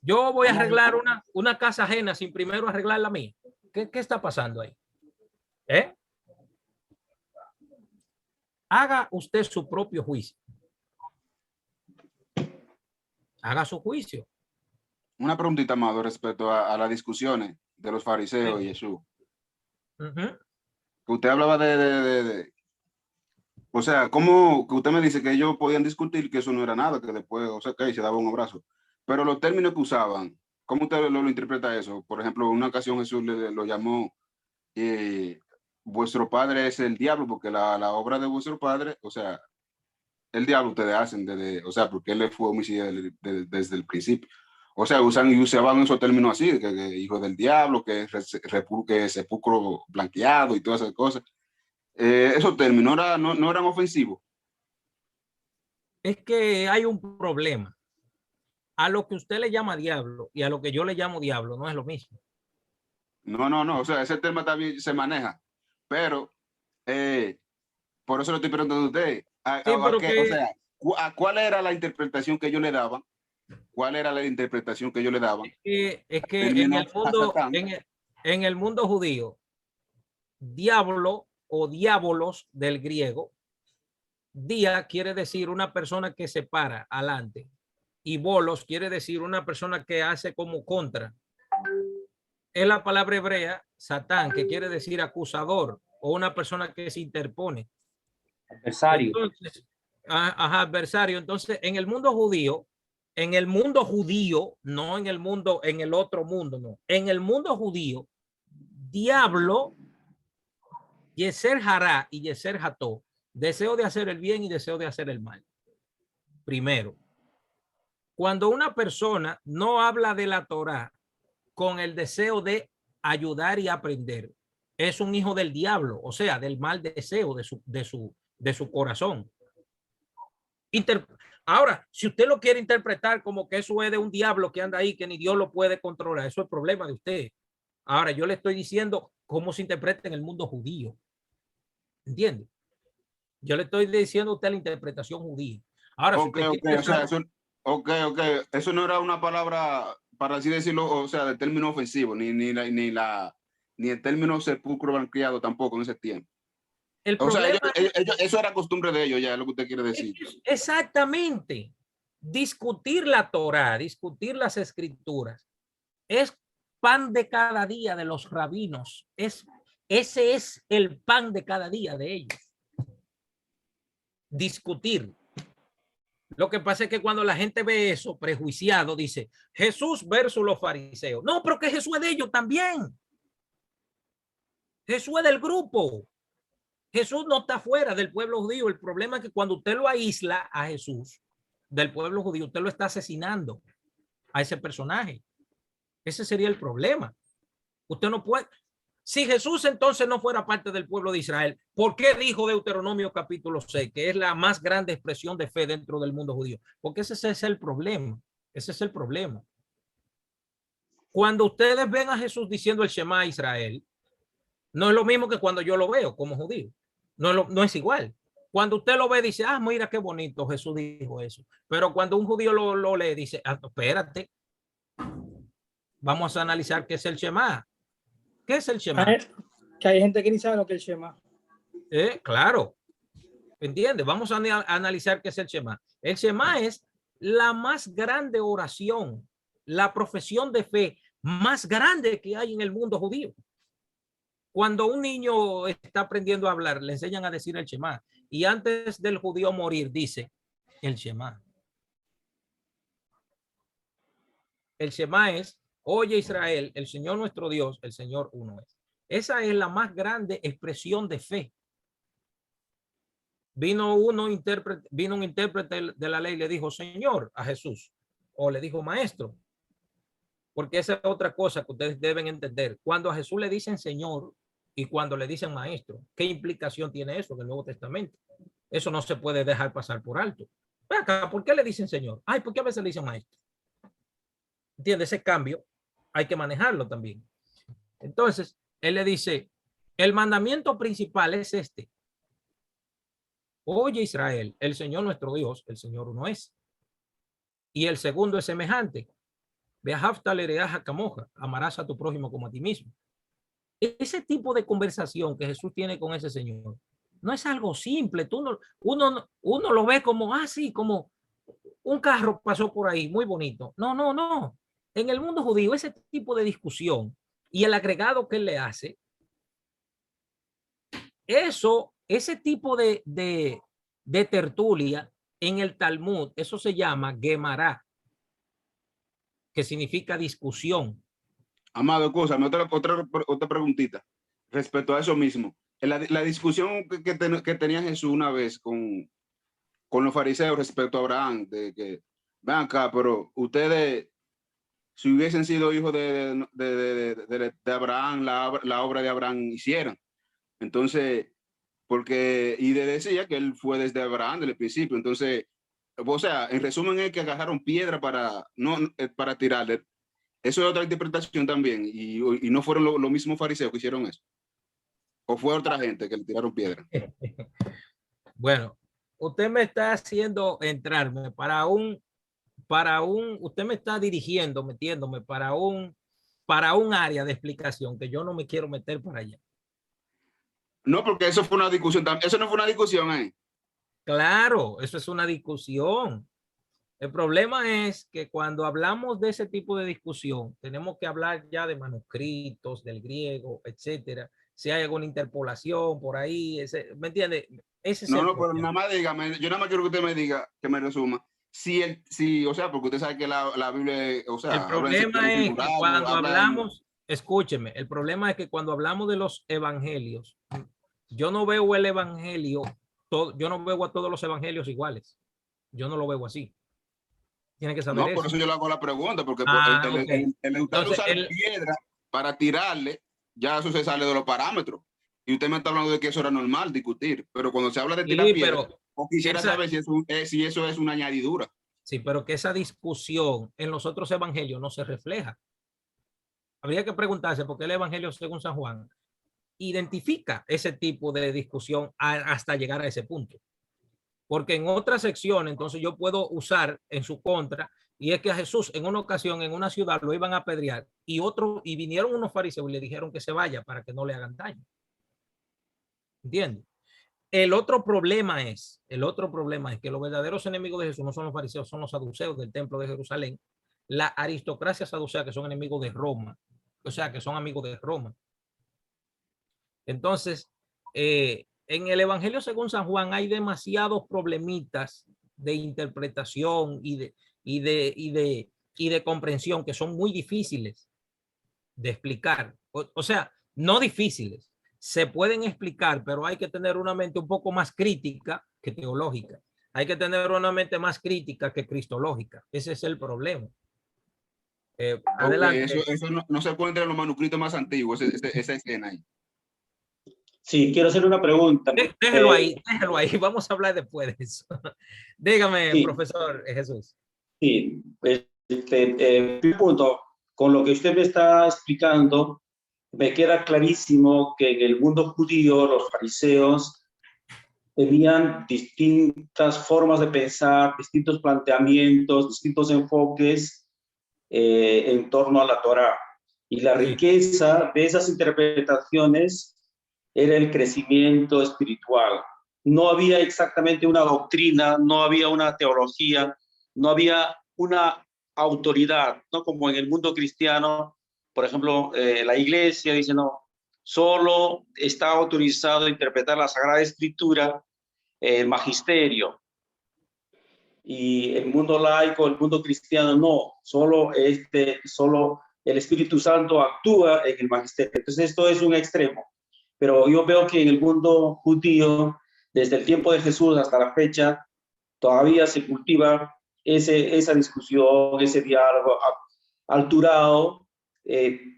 Yo voy a arreglar una casa ajena sin primero arreglar la mía. ¿Qué está pasando ahí? Haga usted su propio juicio. Haga su juicio. Una preguntita más respecto a las discusiones de los fariseos y Jesús. Que usted hablaba o sea, ¿cómo que usted me dice que ellos podían discutir que eso no era nada, que después, o sea, que se daba un abrazo? Pero los términos que usaban, ¿cómo usted lo interpreta eso? Por ejemplo, en una ocasión Jesús lo llamó, vuestro padre es el diablo, porque la obra de vuestro padre, o sea, el diablo ustedes hacen, o sea, porque él fue homicida desde el principio. O sea, usaban esos términos así, que hijo del diablo, que sepulcro blanqueado y todas esas cosas. Esos términos no eran ofensivos. Es que hay un problema. A lo que usted le llama diablo y a lo que yo le llamo diablo no es lo mismo. No. O sea, ese tema también se maneja. Pero, por eso lo estoy preguntando a usted. O sea, ¿cuál era la interpretación que ellos le daban? ¿Cuál era la interpretación que ellos le daban? Es que en el mundo judío, diablo o diabolos del griego, dia quiere decir una persona que se para adelante y bolos quiere decir una persona que hace como contra. Es la palabra hebrea satán, que quiere decir acusador o una persona que se interpone. Adversario. Entonces, adversario. Entonces, en el mundo judío, no en el otro mundo, no. En el mundo judío, diablo, Yeser Hará y Yeser Ható, deseo de hacer el bien y deseo de hacer el mal. Primero, cuando una persona no habla de la Torá con el deseo de ayudar y aprender, es un hijo del diablo, o sea, del mal deseo de su corazón. Ahora, si usted lo quiere interpretar como que eso es de un diablo que anda ahí, que ni Dios lo puede controlar, eso es problema de usted. Ahora, yo le estoy diciendo cómo se interpreta en el mundo judío. ¿Entiende? Yo le estoy diciendo a usted la interpretación judía. Ahora, eso no era una palabra, para así decirlo, o sea, de término ofensivo, ni el término sepulcro blanqueado tampoco en ese tiempo. O sea, eso era costumbre de ellos, ya es lo que usted quiere decir. Exactamente. Discutir la Torá, discutir las escrituras, es pan de cada día de los rabinos. Ese es el pan de cada día de ellos. Discutir. Lo que pasa es que cuando la gente ve eso prejuiciado, dice Jesús versus los fariseos. No, pero que Jesús es de ellos también. Jesús es del grupo. Jesús no está fuera del pueblo judío. El problema es que cuando usted lo aísla a Jesús del pueblo judío, usted lo está asesinando a ese personaje. Ese sería el problema. Usted no puede. Si Jesús entonces no fuera parte del pueblo de Israel, ¿por qué dijo Deuteronomio capítulo 6, que es la más grande expresión de fe dentro del mundo judío? Porque ese es el problema. Ese es el problema. Cuando ustedes ven a Jesús diciendo el Shema a Israel, no es lo mismo que cuando yo lo veo como judío. No es igual. Cuando usted lo ve, dice, ah, mira qué bonito, Jesús dijo eso. Pero cuando un judío lo lee, dice, ah, espérate, vamos a analizar qué es el Shema. ¿Qué es el Shema? Que hay gente que ni sabe lo que es el Shema. Claro. ¿Entiendes? Vamos a analizar qué es el Shema. El Shema es la más grande oración, la profesión de fe más grande que hay en el mundo judío. Cuando un niño está aprendiendo a hablar, le enseñan a decir el Shema. Y antes del judío morir, dice el Shema. El Shema es, oye Israel, el Señor nuestro Dios, el Señor uno es. Esa es la más grande expresión de fe. Vino un intérprete de la ley y le dijo, Señor, a Jesús. O le dijo, maestro. Porque esa es otra cosa que ustedes deben entender. Cuando a Jesús le dicen Señor y cuando le dicen maestro, ¿qué implicación tiene eso del Nuevo Testamento? Eso no se puede dejar pasar por alto. Acá, ¿por qué le dicen Señor? Ay, ¿por qué a veces le dicen maestro? ¿Entiendes? Ese cambio hay que manejarlo también. Entonces, él le dice, el mandamiento principal es este. Oye Israel, el Señor nuestro Dios, el Señor uno es. Y el segundo es semejante. Amarás a tu prójimo como a ti mismo. Ese tipo de conversación que Jesús tiene con ese Señor no es algo simple. Uno lo ve como así, como un carro pasó por ahí, muy bonito. No. En el mundo judío, ese tipo de discusión y el agregado que él le hace, ese tipo de tertulia en el Talmud, eso se llama Gemara, que significa discusión. Amado, escúchame, otra preguntita respecto a eso mismo. La discusión que tenía Jesús una vez con los fariseos respecto a Abraham, de que, ven acá, pero ustedes, si hubiesen sido hijos de Abraham, la obra de Abraham hicieran. Entonces, y decía que él fue desde Abraham, desde el principio. Entonces, o sea, en resumen es que agarraron piedra para tirarle. Eso es otra interpretación también. Y no fueron los mismos fariseos que hicieron eso. ¿O fue otra gente que le tiraron piedra? Bueno, usted me está haciendo entrarme usted me está metiéndome para un área de explicación que yo no me quiero meter por allá. No, porque eso fue una discusión. Eso no fue una discusión ahí. Claro, eso es una discusión. El problema es que cuando hablamos de ese tipo de discusión, tenemos que hablar ya de manuscritos, del griego, etcétera. Si hay alguna interpolación por ahí, ¿me entiende? Pero nada más dígame, yo nada más quiero que usted me diga, que me resuma. O sea, porque usted sabe que la Biblia, o sea, el problema es que cuando hablamos, escúcheme, el problema es que cuando hablamos de los evangelios, yo no veo el evangelio, yo no veo a todos los evangelios iguales. Yo no lo veo así. Tiene que saber eso. Por eso yo le hago la pregunta, porque el usar piedra para tirarle, ya eso se sale de los parámetros. Y usted me está hablando de que eso era normal discutir, pero cuando se habla de tirar piedra, quisiera saber si eso es una añadidura. Sí, pero que esa discusión en los otros evangelios no se refleja. Habría que preguntarse por qué el evangelio según San Juan identifica ese tipo de discusión hasta llegar a ese punto. Porque en otra sección, entonces yo puedo usar en su contra, y es que a Jesús en una ocasión en una ciudad lo iban a apedrear y vinieron unos fariseos y le dijeron que se vaya para que no le hagan daño. ¿Entiendes? El otro problema es que los verdaderos enemigos de Jesús no son los fariseos, son los saduceos del templo de Jerusalén, la aristocracia saducea, que son enemigos de Roma, o sea, que son amigos de Roma. Entonces, en el Evangelio según San Juan hay demasiados problemitas de interpretación y de comprensión que son muy difíciles de explicar. O sea, no difíciles, se pueden explicar, pero hay que tener una mente un poco más crítica que teológica. Hay que tener una mente más crítica que cristológica. Ese es el problema. Adelante. Eso no se encuentra en los manuscritos más antiguos, esa escena ahí. Sí, quiero hacer una pregunta. Déjelo ahí, vamos a hablar después de eso. Dígame, Sí. profesor Jesús. Sí, primer punto, con lo que usted me está explicando, me queda clarísimo que en el mundo judío los fariseos tenían distintas formas de pensar, distintos planteamientos, distintos enfoques en torno a la Torá. Y la riqueza de esas interpretaciones era el crecimiento espiritual. No había exactamente una doctrina, no había una teología, no había una autoridad, ¿no? Como en el mundo cristiano, por ejemplo, la iglesia dice, no, solo está autorizado a interpretar la Sagrada Escritura el magisterio. Y el mundo laico, el mundo cristiano, no, solo el Espíritu Santo actúa en el magisterio. Entonces esto es un extremo. Pero yo veo que en el mundo judío, desde el tiempo de Jesús hasta la fecha, todavía se cultiva esa discusión, ese diálogo alturado,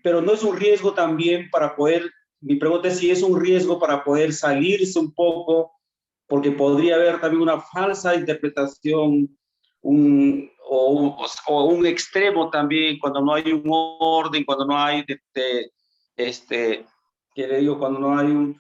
pero no es un riesgo también para poder, mi pregunta es si es un riesgo para poder salirse un poco, porque podría haber también una falsa interpretación, o un extremo también, cuando no hay un orden, cuando no hay, ¿qué le digo? Cuando no hay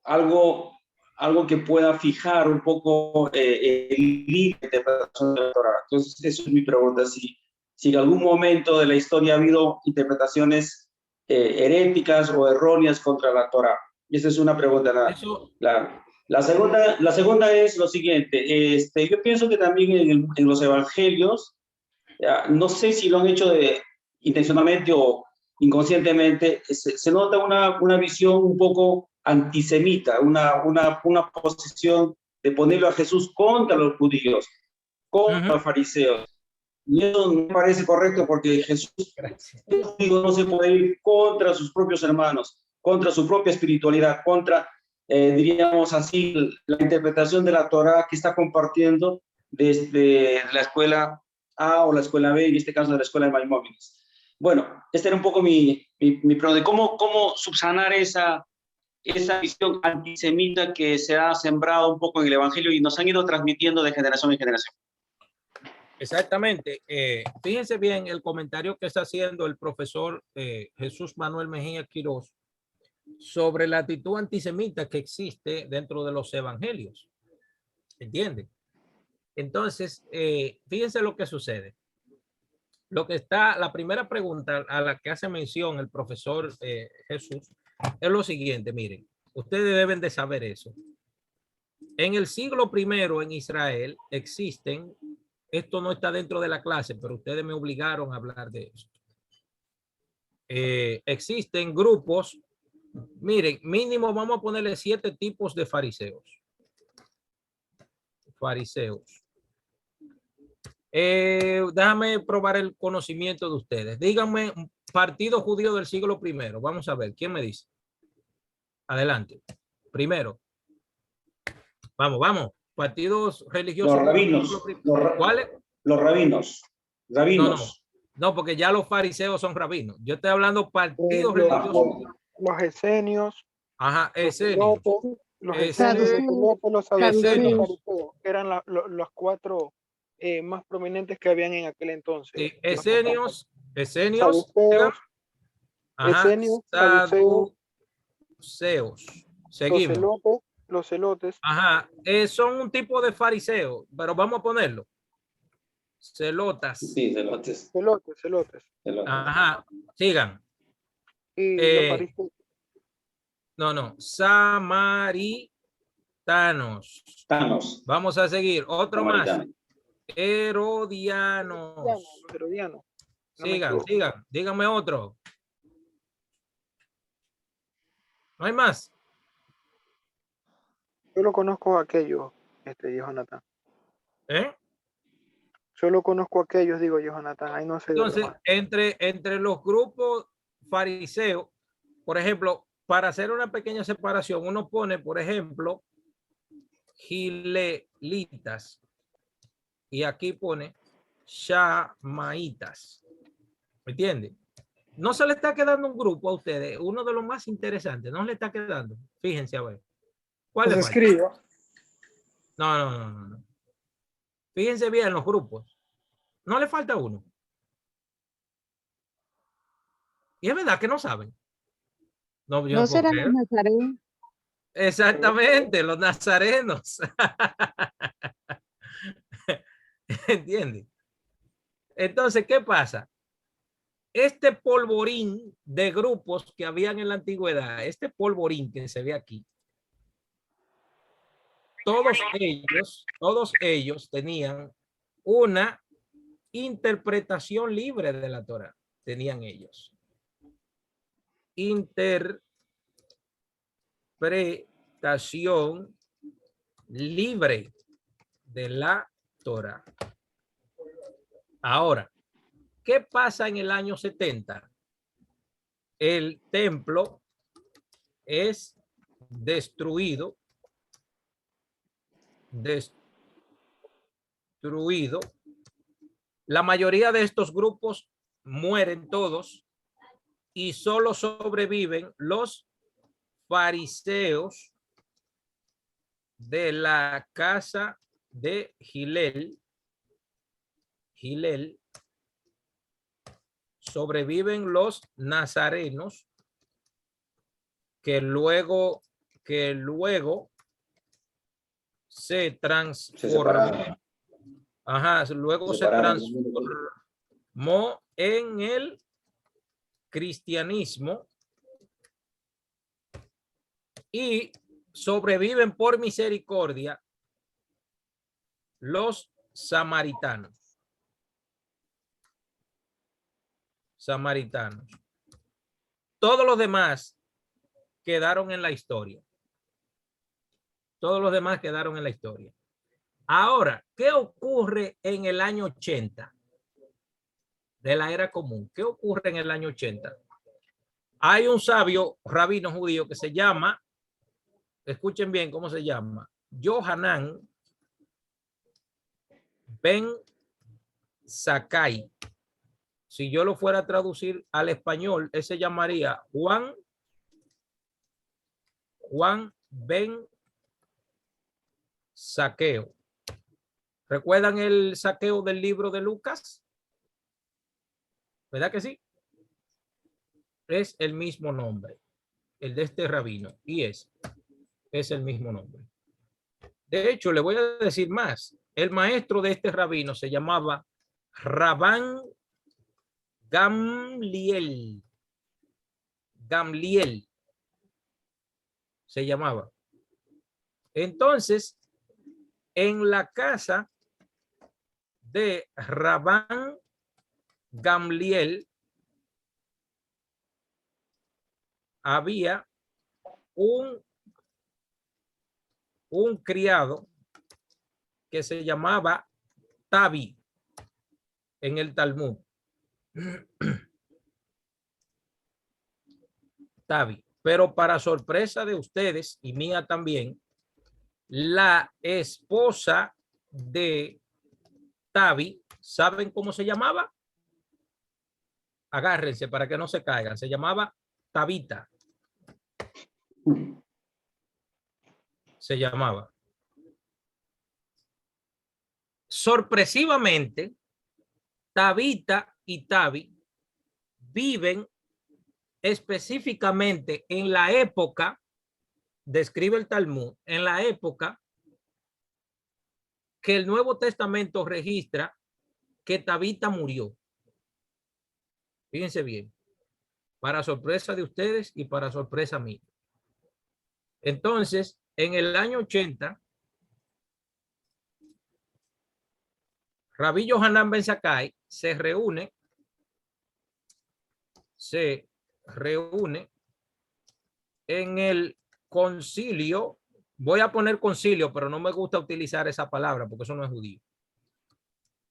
algo que pueda fijar un poco el límite de la interpretación de la Torá. Entonces, eso es mi pregunta, si en algún momento de la historia ha habido interpretaciones heréticas o erróneas contra la Torá. Y esa es una pregunta. La segunda es lo siguiente. Yo pienso que también en los evangelios, no sé si lo han hecho intencionalmente o inconscientemente, se nota una visión un poco antisemita, una posición de ponerlo a Jesús contra los judíos, contra los fariseos. Y eso no me parece correcto, porque Jesús no se puede ir contra sus propios hermanos, contra su propia espiritualidad, contra, diríamos así, la interpretación de la Torá que está compartiendo desde la escuela A o la escuela B, en este caso de la escuela de Maimónides. Bueno, este era un poco mi pregunta de cómo subsanar esa visión antisemita que se ha sembrado un poco en el Evangelio y nos han ido transmitiendo de generación en generación. Exactamente. Fíjense bien el comentario que está haciendo el profesor Jesús Manuel Mejía Quirós sobre la actitud antisemita que existe dentro de los evangelios. ¿Entienden? Entonces, fíjense lo que sucede. La primera pregunta a la que hace mención el profesor Jesús es lo siguiente. Miren, ustedes deben de saber eso. En el siglo I en Israel existen, esto no está dentro de la clase, pero ustedes me obligaron a hablar de eso. Existen grupos, miren, mínimo vamos a ponerle 7 tipos de fariseos. Déjame probar el conocimiento de ustedes. Díganme, partido judío del siglo I. Vamos a ver, ¿quién me dice? Adelante. Primero. Vamos. Partidos religiosos. Los rabinos. ¿Cuáles? Los rabinos. No, porque ya los fariseos son rabinos. Yo estoy hablando partidos religiosos. Los esenios. Ajá, esenios. Los esenios, los saduceos, que eran los 4 más prominentes que habían en aquel entonces. Sí, esenios, saduceos, seguimos. Los celotes. Ajá, son un tipo de fariseo, pero vamos a ponerlo. Celotas. Sí, celotes. Celotes. Ajá, sigan. Y los fariseos. No, samaritanos. Vamos a seguir, otro más. Herodianos. Sigan, díganme otro. ¿No hay más? Yo lo conozco a aquellos, Jonathan. Solo conozco a aquellos, digo yo, Jonathan. Ahí no sé. Entonces, entre los grupos fariseos, por ejemplo, para hacer una pequeña separación, uno pone, por ejemplo, gilelitas y aquí pone shamaitas. ¿Me entiende? No se le está quedando un grupo a ustedes, uno de los más interesantes, no le está quedando. Fíjense a ver. ¿Cuál Los le falta? escribo. No. Fíjense bien los grupos. No le falta uno. Y es verdad que no saben. No, yo ¿No no puedo serán los creer. nazarenos? Exactamente, los nazarenos. ¿Entiendes? Entonces, ¿qué pasa? Este polvorín de grupos que habían en la antigüedad, este polvorín que se ve aquí, todos ellos tenían una interpretación libre de la Torá. Tenían ellos. Interpretación libre de la Torá. Ahora, ¿qué pasa en el año 70? El templo es destruido. La mayoría de estos grupos mueren todos y solo sobreviven los fariseos de la casa de Gilel. Sobreviven los nazarenos que luego se transformó. Luego se transformó en el cristianismo y sobreviven por misericordia los samaritanos. Todos los demás quedaron en la historia. Ahora, ¿qué ocurre en el año 80 de la era común? ¿Qué ocurre en el año 80? Hay un sabio rabino judío que se llama, escuchen bien cómo se llama, Yohanan Ben Zakkai. Si yo lo fuera a traducir al español, ese se llamaría Juan Ben Saqueo. ¿Recuerdan el saqueo del libro de Lucas? ¿Verdad que sí? Es el mismo nombre, el de este rabino, y es el mismo nombre. De hecho, le voy a decir más. El maestro de este rabino se llamaba Rabán Gamliel se llamaba. Entonces, en la casa de Rabán Gamliel había un criado que se llamaba Tabi en el Talmud. Tabi. Pero para sorpresa de ustedes y mía también, la esposa de Tabi, ¿saben cómo se llamaba? Agárrense para que no se caigan. Se llamaba Tabita. Se llamaba. Sorpresivamente, Tabita y Tabi viven específicamente en la época, describe el Talmud, en la época que el Nuevo Testamento registra que Tabita murió. Fíjense bien, para sorpresa de ustedes y para sorpresa mía. Entonces, en el año 80, Rabí Yohanan Ben Zakkai se reúne en el concilio. Voy a poner concilio, pero no me gusta utilizar esa palabra porque eso no es judío.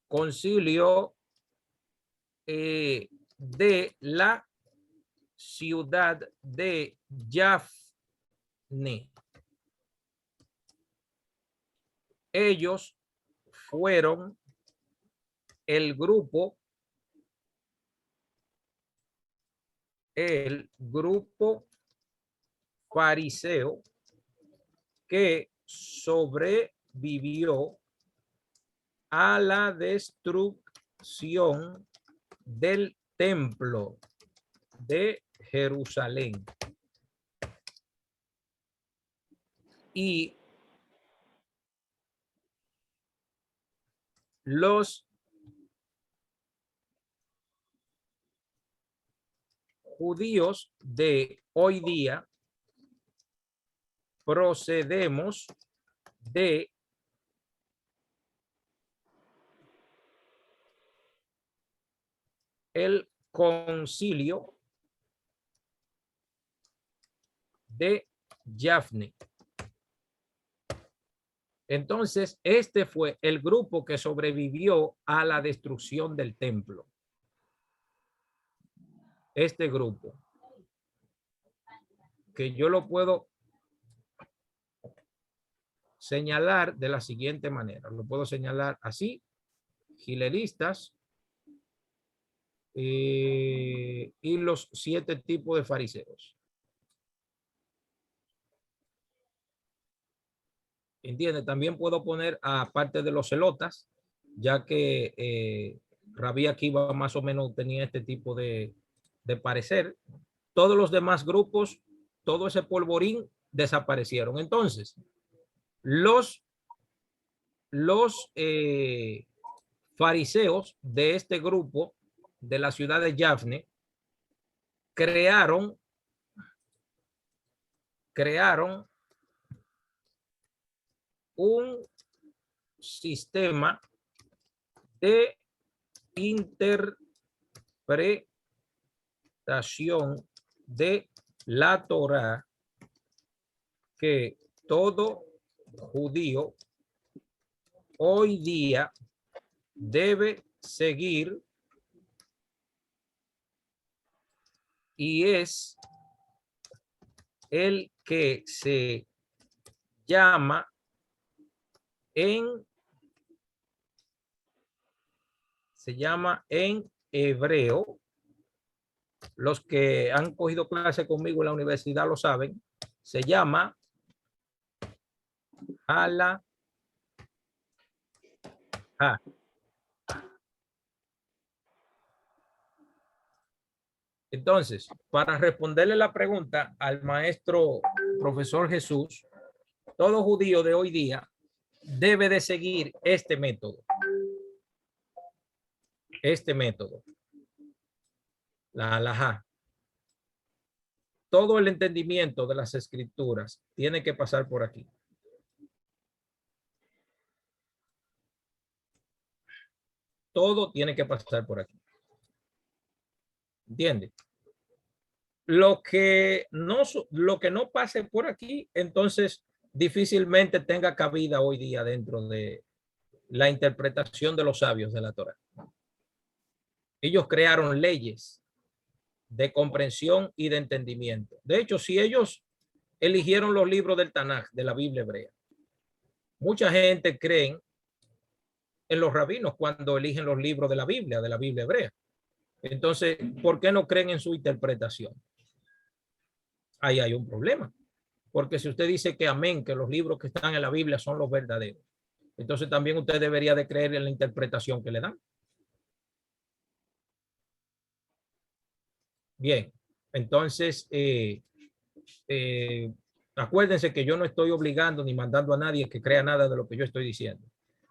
Concilio de la ciudad de Yafne. Ellos fueron el grupo el grupo fariseo que sobrevivió a la destrucción del templo de Jerusalén. Y los judíos de hoy día procedemos de el concilio de Yafne. Entonces, este fue el grupo que sobrevivió a la destrucción del templo. Este grupo, que yo lo puedo señalar de la siguiente manera. Lo puedo señalar así: gileristas y los 7 tipos de fariseos. ¿Entiende? También puedo poner aparte de los celotas, ya que Rabí Akiva más o menos tenía este tipo de parecer. Todos los demás grupos, todo ese polvorín desaparecieron. Entonces, los fariseos de este grupo de la ciudad de Yafne crearon un sistema de interpretación de la Torá que todo judío hoy día debe seguir, y es el que se llama en hebreo. Los que han cogido clase conmigo en la universidad lo saben. Se llama halajá. Entonces, para responderle la pregunta al maestro profesor Jesús, todo judío de hoy día debe de seguir este método. La halajá. Todo el entendimiento de las escrituras tiene que pasar por aquí. Todo tiene que pasar por aquí. ¿Entiende? Lo que no pase por aquí, entonces difícilmente tenga cabida hoy día dentro de la interpretación de los sabios de la Torá. Ellos crearon leyes de comprensión y de entendimiento. De hecho, si ellos eligieron los libros del Tanaj, de la Biblia hebrea, mucha gente cree en los rabinos cuando eligen los libros de la Biblia hebrea. Entonces, ¿por qué no creen en su interpretación? Ahí hay un problema. Porque si usted dice que amén, que los libros que están en la Biblia son los verdaderos, entonces también usted debería de creer en la interpretación que le dan. Bien, entonces, acuérdense que yo no estoy obligando ni mandando a nadie que crea nada de lo que yo estoy diciendo.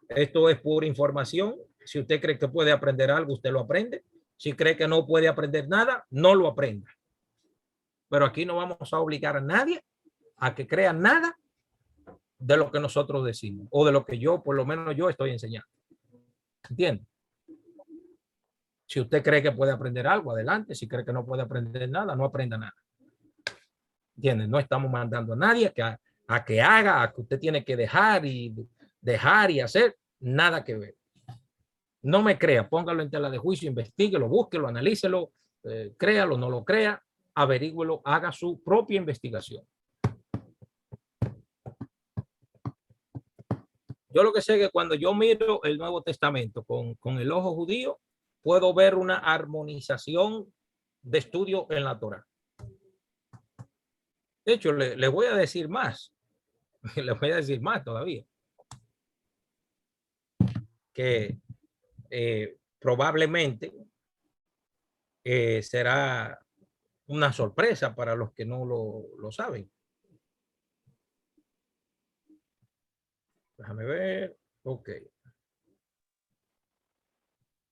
Esto es pura información. Si usted cree que puede aprender algo, usted lo aprende. Si cree que no puede aprender nada, no lo aprenda. Pero aquí no vamos a obligar a nadie a que crea nada de lo que nosotros decimos o de lo que yo, por lo menos yo, estoy enseñando. ¿Entiende? Si usted cree que puede aprender algo, adelante. Si cree que no puede aprender nada, no aprenda nada. ¿Entiende? No estamos mandando a nadie a que haga, a que usted tiene que dejar y hacer. Nada que ver. No me crea, póngalo en tela de juicio, investíguelo, búsquelo, analícelo, créalo, no lo crea, averígüelo, haga su propia investigación. Yo lo que sé es que cuando yo miro el Nuevo Testamento con el ojo judío, puedo ver una armonización de estudio en la Torá. De hecho, le voy a decir más. Le voy a decir más todavía. Que probablemente será una sorpresa para los que no lo saben. Déjame ver. Ok.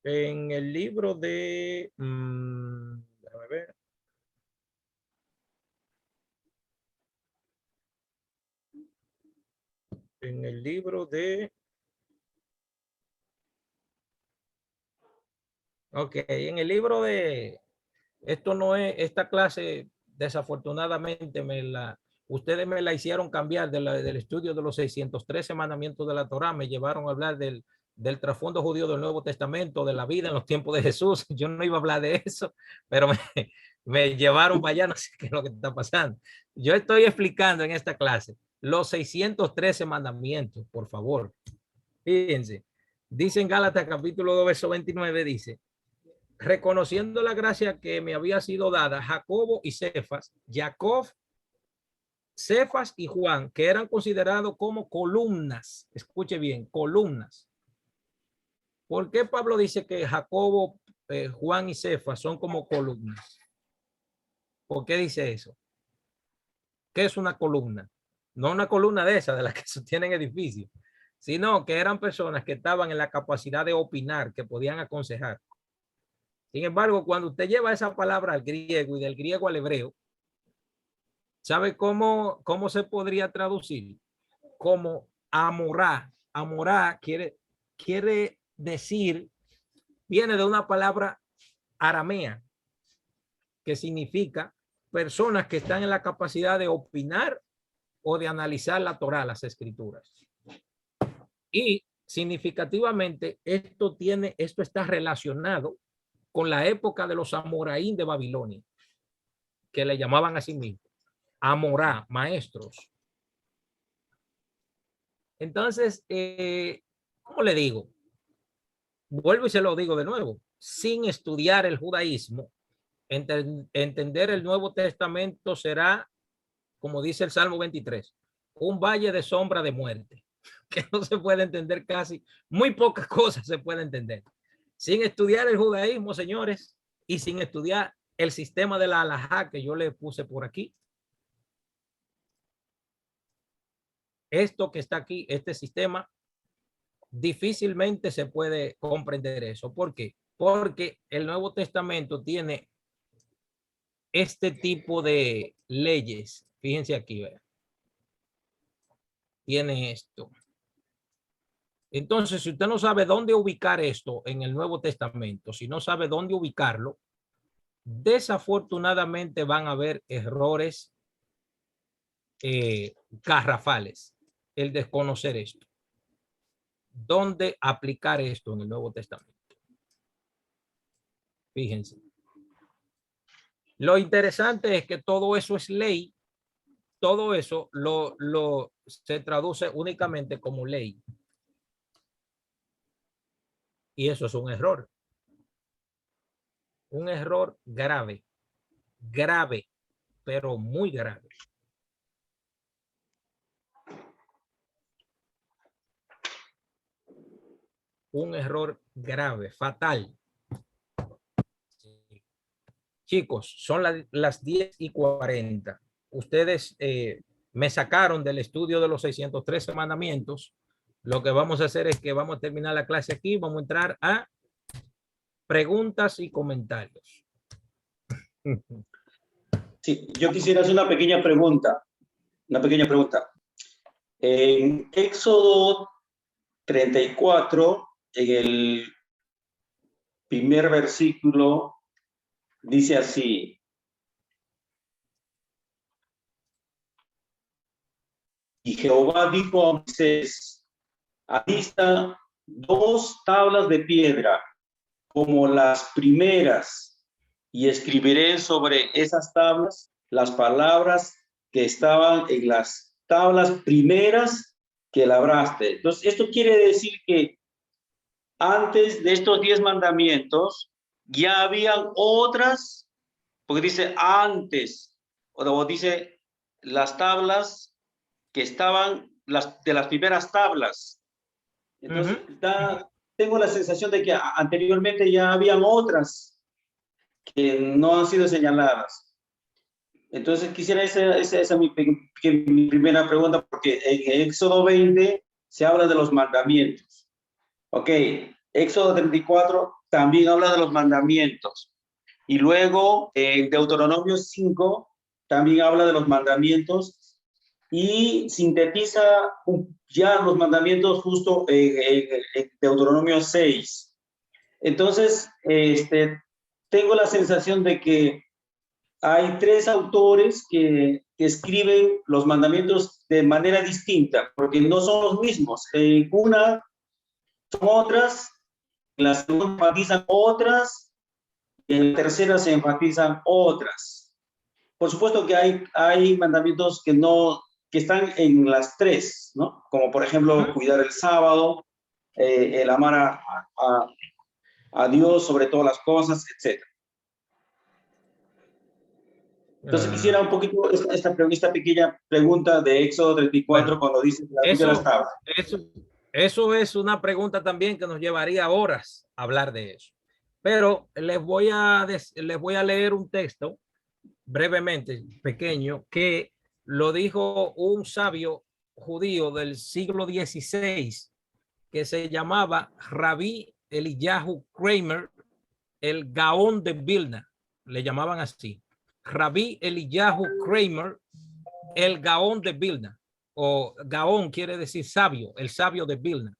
En el libro de... déjame ver. En el libro de... Ok, en el libro de... Esto no es... Esta clase, desafortunadamente, ustedes me la hicieron cambiar del estudio de los 613 mandamientos de la Torá. Me llevaron a hablar del trasfondo judío del Nuevo Testamento, de la vida en los tiempos de Jesús. Yo no iba a hablar de eso, pero me llevaron para allá, no sé qué es lo que está pasando. Yo estoy explicando en esta clase los 613 mandamientos, por favor. Fíjense, dice en Gálatas capítulo 2, verso 29, dice: reconociendo la gracia que me había sido dada, Jacobo y Cefas, Cefas y Juan, que eran considerados como columnas. Escuche bien, columnas. ¿Por qué Pablo dice que Jacobo, Juan y Cefas son como columnas? ¿Por qué dice eso? ¿Qué es una columna? No una columna de esas, de las que sostienen edificios, sino que eran personas que estaban en la capacidad de opinar, que podían aconsejar. Sin embargo, cuando usted lleva esa palabra al griego y del griego al hebreo, ¿sabe cómo se podría traducir? Como amorá. Amorá quiere decir, viene de una palabra aramea, que significa personas que están en la capacidad de opinar o de analizar la Torá, las escrituras. Y significativamente esto está relacionado con la época de los amoraín de Babilonia, que le llamaban así mismo, amorá, maestros. Entonces, ¿cómo le digo? Vuelvo y se lo digo de nuevo, sin estudiar el judaísmo, entender el Nuevo Testamento será, como dice el Salmo 23, un valle de sombra de muerte, que no se puede entender casi, muy pocas cosas se puede entender. Sin estudiar el judaísmo, señores, y sin estudiar el sistema de la halajá que yo le puse por aquí. Esto que está aquí, este sistema, difícilmente se puede comprender eso. ¿Por qué? Porque el Nuevo Testamento tiene este tipo de leyes. Fíjense aquí, vean. Tiene esto. Entonces, si usted no sabe dónde ubicar esto en el Nuevo Testamento, si no sabe dónde ubicarlo, desafortunadamente van a haber errores garrafales. El desconocer esto. ¿Dónde aplicar esto en el Nuevo Testamento? Fíjense. Lo interesante es que todo eso es ley. Todo eso se traduce únicamente como ley. Y eso es un error. Un error grave. Grave, pero muy grave. Un error grave, fatal. Chicos, son las 10:40. Ustedes me sacaron del estudio de los 613 mandamientos. Lo que vamos a hacer es que vamos a terminar la clase aquí. Vamos a entrar a preguntas y comentarios. Sí, yo quisiera hacer una pequeña pregunta. En Éxodo 34, en el primer versículo, dice así: y Jehová dijo a Moisés: alista 2 tablas de piedra como las primeras, y escribiré sobre esas tablas las palabras que estaban en las tablas primeras que labraste. Entonces, esto quiere decir que antes de estos 10 mandamientos ya habían otras porque dice antes, o dice las tablas que estaban, de las primeras tablas. Entonces, tengo la sensación de que anteriormente ya habían otras que no han sido señaladas. Entonces, quisiera esa es mi primera pregunta, porque en Éxodo 20 se habla de los mandamientos. Ok, Éxodo 34 también habla de los mandamientos. Y luego, en Deuteronomio 5, también habla de los mandamientos y sintetiza ya los mandamientos justo en Deuteronomio 6. Entonces, tengo la sensación de que hay 3 autores que escriben los mandamientos de manera distinta, porque no son los mismos. En una son otras, en la segunda enfatizan otras, en la tercera se enfatizan otras. Por supuesto que hay mandamientos que están en las 3, ¿no? Como por ejemplo cuidar el sábado, el amar a Dios sobre todas las cosas, etc. Entonces quisiera un poquito esta pequeña pregunta de Éxodo 34, bueno, cuando dice que las primeras tablas. Eso es una pregunta también que nos llevaría horas hablar de eso. Pero les voy a leer un texto brevemente, pequeño, que lo dijo un sabio judío del siglo XVI que se llamaba Rabí Eliyahu Kramer, el Gaón de Vilna, le llamaban así. Rabí Eliyahu Kramer, el Gaón de Vilna, o Gaón quiere decir sabio, el sabio de Vilna.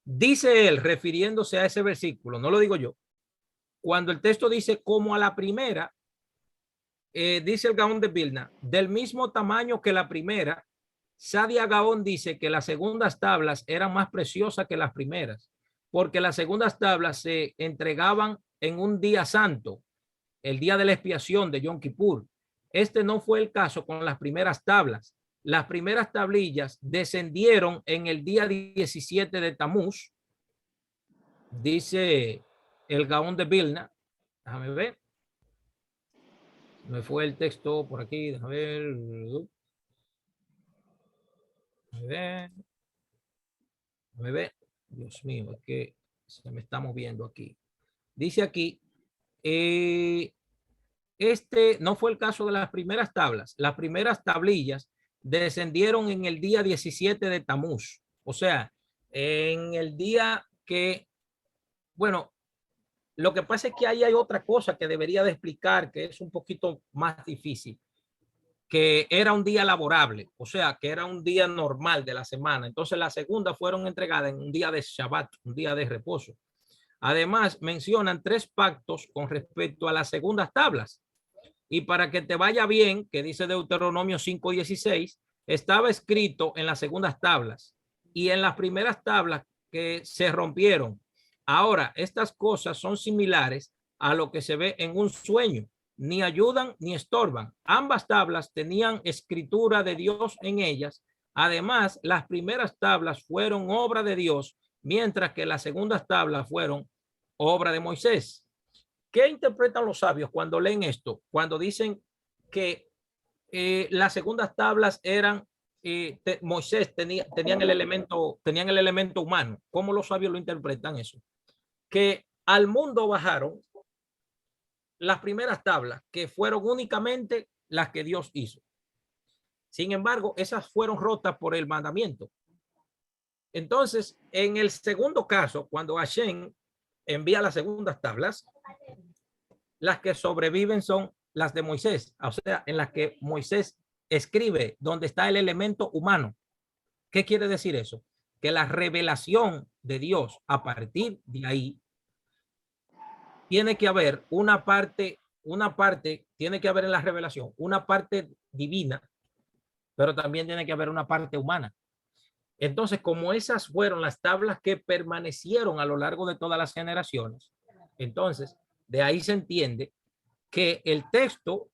Dice él, refiriéndose a ese versículo, no lo digo yo, cuando el texto dice como a la primera, dice el Gaón de Vilna, del mismo tamaño que la primera, Sadia Gaón dice que las segundas tablas eran más preciosas que las primeras, porque las segundas tablas se entregaban en un día santo, el día de la expiación de Yom Kippur. Este no fue el caso con las primeras tablas. Las primeras tablillas descendieron en el día 17 de Tamuz, dice el Gaón de Vilna. Déjame ver. Me fue el texto por aquí. Déjame ver. Déjame ver. Dios mío, es que se me está moviendo aquí. Dice aquí, este no fue el caso de las primeras tablas. Las primeras tablillas descendieron en el día 17 de Tamuz. O sea, en el día que, bueno, lo que pasa es que ahí hay otra cosa que debería de explicar, que es un poquito más difícil, que era un día laborable, o sea, que era un día normal de la semana. Entonces, las segundas fueron entregadas en un día de Shabbat, un día de reposo. Además, mencionan 3 pactos con respecto a las segundas tablas. Y para que te vaya bien, que dice Deuteronomio 5:16, estaba escrito en las segundas tablas y en las primeras tablas que se rompieron. Ahora, estas cosas son similares a lo que se ve en un sueño. Ni ayudan ni estorban. Ambas tablas tenían escritura de Dios en ellas. Además, las primeras tablas fueron obra de Dios, mientras que las segundas tablas fueron obra de Moisés. ¿Qué interpretan los sabios cuando leen esto? Cuando dicen que las segundas tablas eran, Moisés tenían el elemento humano. ¿Cómo los sabios lo interpretan eso? Que al mundo bajaron las primeras tablas, que fueron únicamente las que Dios hizo. Sin embargo, esas fueron rotas por el mandamiento. Entonces, en el segundo caso, cuando Hashem envía las segundas tablas, las que sobreviven son las de Moisés, o sea, en las que Moisés escribe donde está el elemento humano. ¿Qué quiere decir eso? Que la revelación de Dios a partir de ahí tiene que haber una parte tiene que haber en la revelación, una parte divina, pero también tiene que haber una parte humana. Entonces, como esas fueron las tablas que permanecieron a lo largo de todas las generaciones, entonces de ahí se entiende que el texto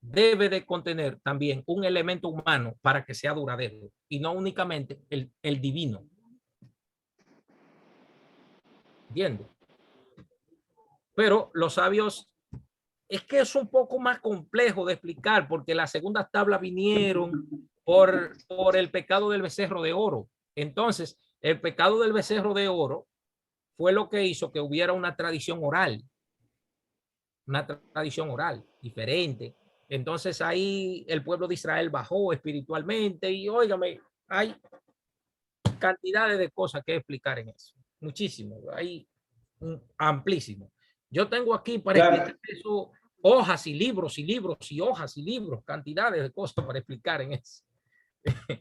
debe de contener también un elemento humano para que sea duradero y no únicamente el divino. ¿Entiendes? Pero los sabios es que es un poco más complejo de explicar porque las segundas tablas vinieron por el pecado del becerro de oro. Entonces, el pecado del becerro de oro fue lo que hizo que hubiera una tradición oral diferente. Entonces ahí el pueblo de Israel bajó espiritualmente y óigame, hay cantidades de cosas que explicar en eso. Muchísimo, hay amplísimo. Yo tengo aquí para explicar eso hojas y libros y libros y hojas y libros, cantidades de cosas para explicar en eso.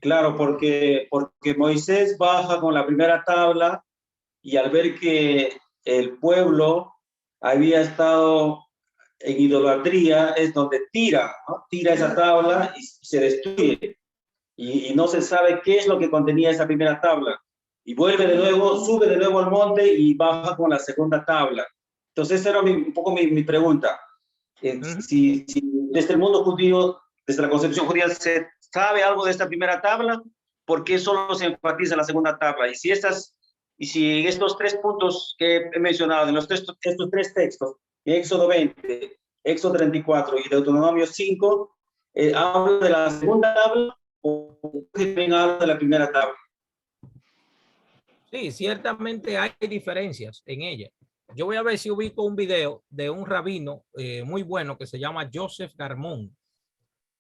Claro, porque Moisés baja con la primera tabla y al ver que el pueblo había estado en idolatría, es donde tira, ¿no? Tira esa tabla y se destruye. Y no se sabe qué es lo que contenía esa primera tabla. Y vuelve de nuevo, sube de nuevo al monte y baja con la segunda tabla. Entonces, esa era un poco mi pregunta. Si desde el mundo judío, desde la concepción judía, se sabe algo de esta primera tabla, ¿por qué solo se enfatiza la segunda tabla? Y si estos 3 puntos que he mencionado, en estos 3 textos, Éxodo 20, Éxodo 34 y Deuteronomio 5, habla de la segunda tabla o también habla de la primera tabla. Sí, ciertamente hay diferencias en ella. Yo voy a ver si ubico un video de un rabino muy bueno que se llama Joseph Garmon.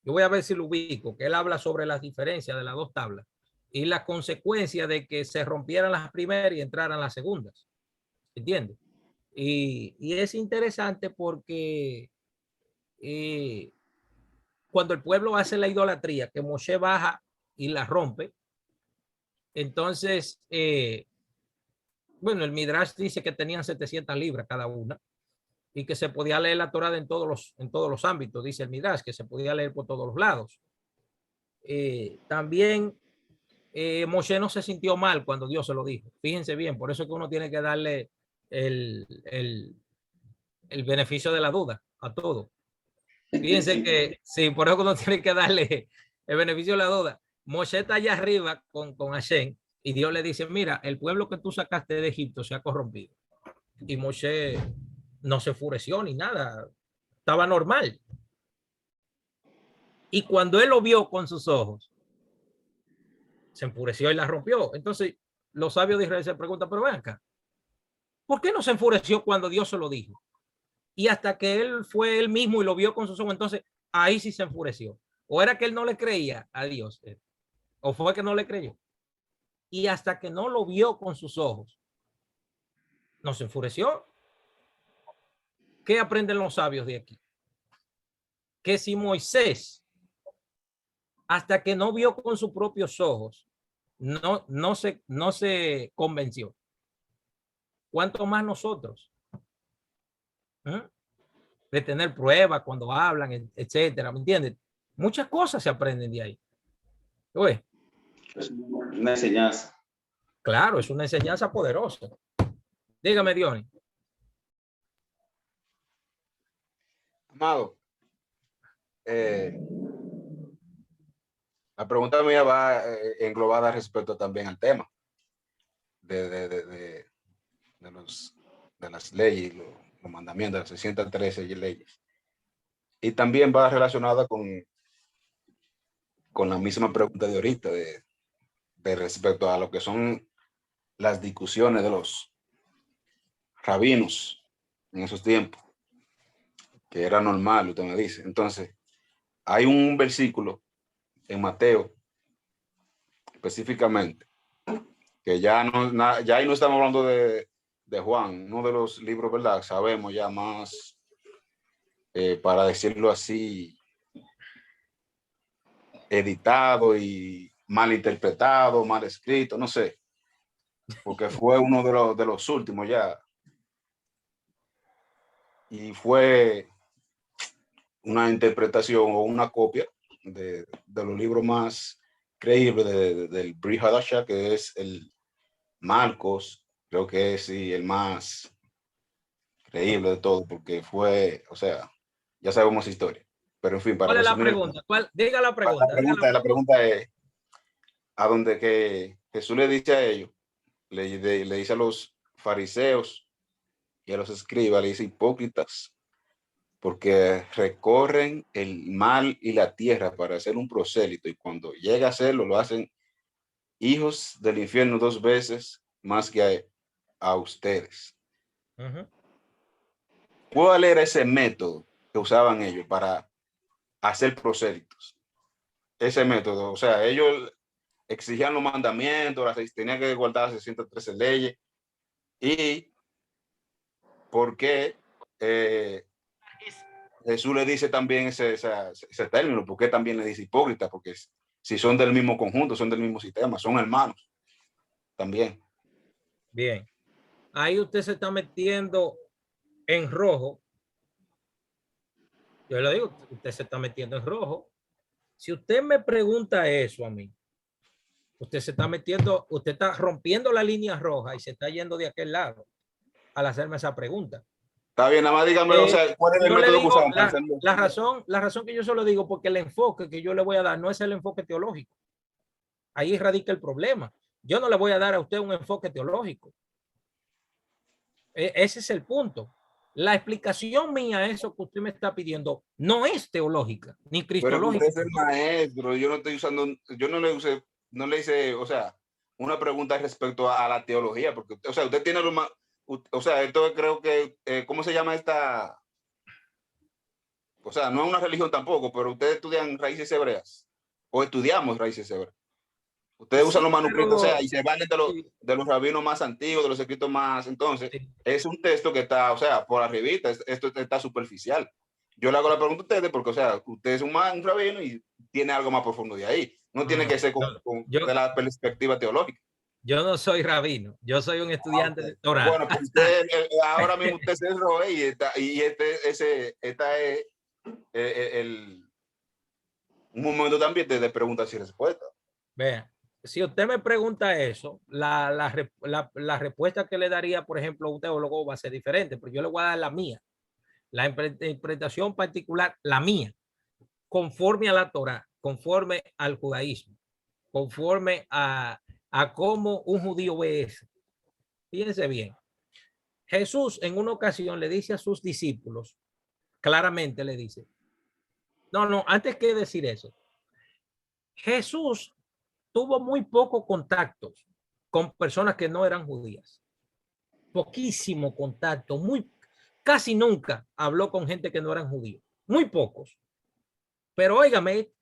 Yo voy a ver si lo ubico, que él habla sobre las diferencias de las dos tablas y las consecuencias de que se rompieran las primeras y entraran las segundas. ¿Entiendes? Y es interesante porque cuando el pueblo hace la idolatría, que Moshe baja y la rompe, entonces, bueno, el Midrash dice que tenían 700 libras cada una y que se podía leer la Torá en todos los ámbitos, dice el Midrash, que se podía leer por todos los lados. También Moshe no se sintió mal cuando Dios se lo dijo. Fíjense bien, por eso es que uno tiene que darle el beneficio de la duda a todo. Fíjense que sí, por eso uno tiene que darle el beneficio de la duda. Moshe está allá arriba con Hashem y Dios le dice, mira, el pueblo que tú sacaste de Egipto se ha corrompido. Y Moshe no se enfureció ni nada, estaba normal. Y cuando él lo vio con sus ojos, se enfureció y la rompió. Entonces, los sabios de Israel se preguntan, pero ven acá, ¿por qué no se enfureció cuando Dios se lo dijo? Y hasta que él fue él mismo y lo vio con sus ojos, entonces ahí sí se enfureció. O era que él no le creía a Dios, o fue que no le creyó. Y hasta que no lo vio con sus ojos, no se enfureció. ¿Qué aprenden los sabios de aquí? Que si Moisés, hasta que no vio con sus propios ojos, no se convenció, ¿cuánto más nosotros? De tener pruebas cuando hablan, etcétera, ¿me entiendes? Muchas cosas se aprenden de ahí. Oye, es una enseñanza. Claro, es una enseñanza poderosa. Dígame, Diony. Amado, la pregunta mía va englobada respecto también al tema de las leyes, los mandamientos, las 613 leyes. Y también va relacionada con la misma pregunta de ahorita, de respecto a lo que son las discusiones de los rabinos en esos tiempos, que era normal, usted me dice. Entonces, hay un versículo en Mateo, específicamente, que ya ahí no estamos hablando de Juan, uno de los libros, ¿verdad? Sabemos ya más, para decirlo así, editado y mal interpretado, mal escrito, no sé, porque fue uno de los últimos ya. Y fue una interpretación o una copia de los libros más creíbles del Brit Hadashah, que es el Marcos, creo que es sí, el más creíble de todo, porque fue, o sea, ya sabemos historia. Pero en fin, para ¿Cuál es la resumir, pregunta? Diga la pregunta. La pregunta es, a donde que Jesús le dice a ellos, le dice a los fariseos y a los escribas, le dice hipócritas, porque recorren el mar y la tierra para hacer un prosélito, y cuando llega a hacerlo, lo hacen hijos del infierno 2 veces más que a ustedes. ¿Cuál era ese método que usaban ellos para hacer prosélitos? Ese método, o sea, ellos exigían los mandamientos, tenían que guardar 613 leyes. ¿Y por qué Jesús le dice también ese término? ¿Por qué también le dice hipócrita? Porque si son del mismo conjunto, son del mismo sistema, son hermanos también. Bien. Ahí usted se está metiendo en rojo. Yo le digo, usted se está metiendo en rojo. Si usted me pregunta eso a mí, usted se está metiendo, usted está rompiendo la línea roja y se está yendo de aquel lado al hacerme esa pregunta. Está bien, nada más dígame, o sea, ¿cuál es el método que usaban para hacerlo? La razón que yo solo digo, porque el enfoque que yo le voy a dar no es el enfoque teológico. Ahí radica el problema. Yo no le voy a dar a usted un enfoque teológico. Ese es el punto. La explicación mía a eso que usted me está pidiendo no es teológica ni cristológica. Pero usted es el maestro, yo no estoy usando, yo no le hice, o sea, una pregunta respecto a la teología, porque, o sea, usted tiene lo más, o sea, esto creo que, ¿cómo se llama esta? O sea, no es una religión tampoco, pero ustedes estudian raíces hebreas, o estudiamos raíces hebreas. Ustedes usan los manuscritos, o sea, y se valen de los rabinos más antiguos, de los escritos más. Entonces, es un texto que está, o sea, por arribita, esto está superficial. Yo le hago la pregunta a ustedes porque, o sea, usted es un rabino y tiene algo más profundo de ahí. No tiene que ser de la perspectiva teológica. Yo no soy rabino, yo soy un estudiante de Torah. Bueno, pues usted, ahora mismo usted se roe y esta es un momento también de preguntas y respuestas. Vean, si usted me pregunta eso, la respuesta que le daría, por ejemplo, a un teólogo va a ser diferente, pero yo le voy a dar la mía, la interpretación particular, la mía, conforme a la Torah, conforme al judaísmo, conforme a cómo un judío ve eso. Fíjense bien, Jesús en una ocasión le dice a sus discípulos, claramente le dice, no, antes que decir eso, Jesús tuvo muy pocos contactos con personas que no eran judías. Poquísimo contacto, casi nunca habló con gente que no eran judíos. Muy pocos. Pero óigame,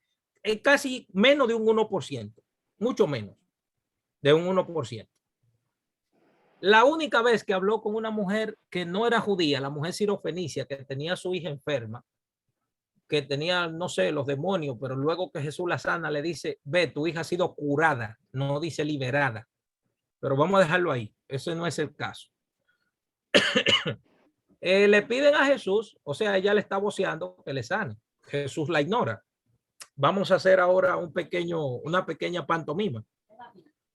es casi menos de un 1%, mucho menos de un 1%. La única vez que habló con una mujer que no era judía, la mujer sirofenicia, que tenía a su hija enferma, que tenía, no sé, los demonios, pero luego que Jesús la sana, le dice, ve, tu hija ha sido curada, no dice liberada. Pero vamos a dejarlo ahí, ese no es el caso. Le piden a Jesús, o sea, ella le está voceando que le sane. Jesús la ignora. Vamos a hacer ahora una pequeña pantomima.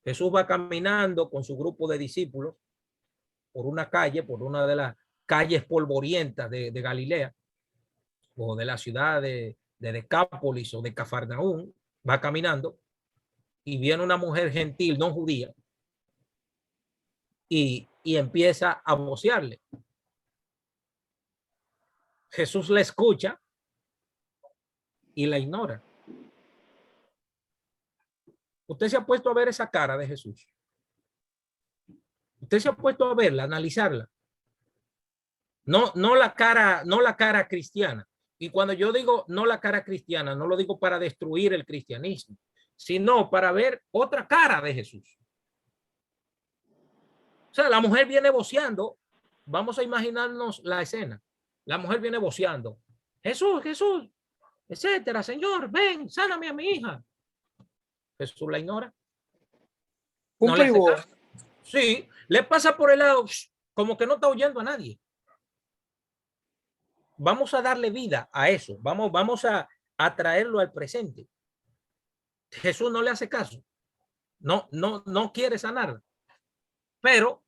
Jesús va caminando con su grupo de discípulos por una calle, por una de las calles polvorientas de Galilea, o de la ciudad de Decápolis o de Cafarnaúm, va caminando y viene una mujer gentil, no judía, y empieza a vocearle. Jesús la escucha y la ignora. Usted se ha puesto a ver esa cara de Jesús. Usted se ha puesto a verla, a analizarla. No la cara cristiana. Y cuando yo digo no la cara cristiana, no lo digo para destruir el cristianismo, sino para ver otra cara de Jesús. O sea, la mujer viene voceando. Vamos a imaginarnos la escena. La mujer viene voceando. Jesús, etcétera. Señor, ven, sáname a mi hija. Jesús la ignora. No le hace caso. Sí, le pasa por el lado como que no está oyendo a nadie. Vamos a darle vida a eso. Vamos a traerlo al presente. Jesús no le hace caso. No quiere sanarla. Pero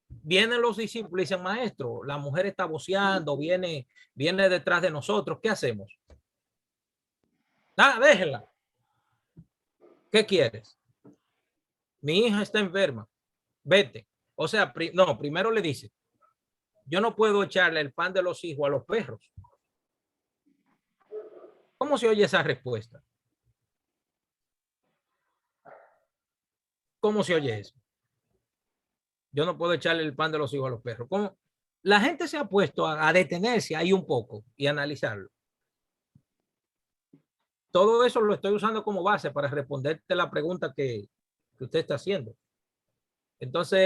vienen los discípulos y dicen, maestro, la mujer está voceando, viene detrás de nosotros. ¿Qué hacemos? Déjela. ¿Qué quieres? Mi hija está enferma. Vete. O sea, primero le dice, yo no puedo echarle el pan de los hijos a los perros. ¿Cómo se oye esa respuesta? ¿Cómo se oye eso? Yo no puedo echarle el pan de los hijos a los perros. ¿Cómo? La gente se ha puesto a detenerse ahí un poco y analizarlo. Todo eso lo estoy usando como base para responderte la pregunta que usted está haciendo. Entonces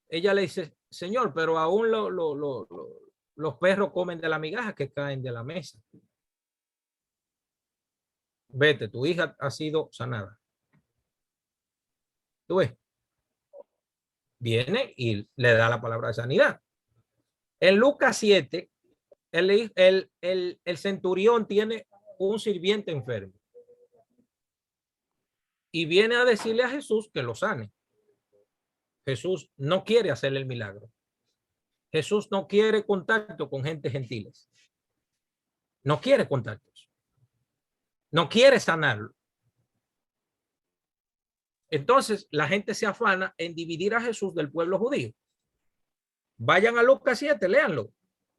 ella le dice, Señor, pero aún los perros comen de la migaja que caen de la mesa. Vete, tu hija ha sido sanada. ¿Tú ves? Viene y le da la palabra de sanidad. En Lucas 7, el centurión tiene un sirviente enfermo y viene a decirle a Jesús que lo sane. Jesús no quiere hacerle el milagro. Jesús no quiere contacto con gente gentiles. No quiere contactos. No quiere sanarlo. Entonces la gente se afana en dividir a Jesús del pueblo judío. Vayan a Lucas 7, léanlo.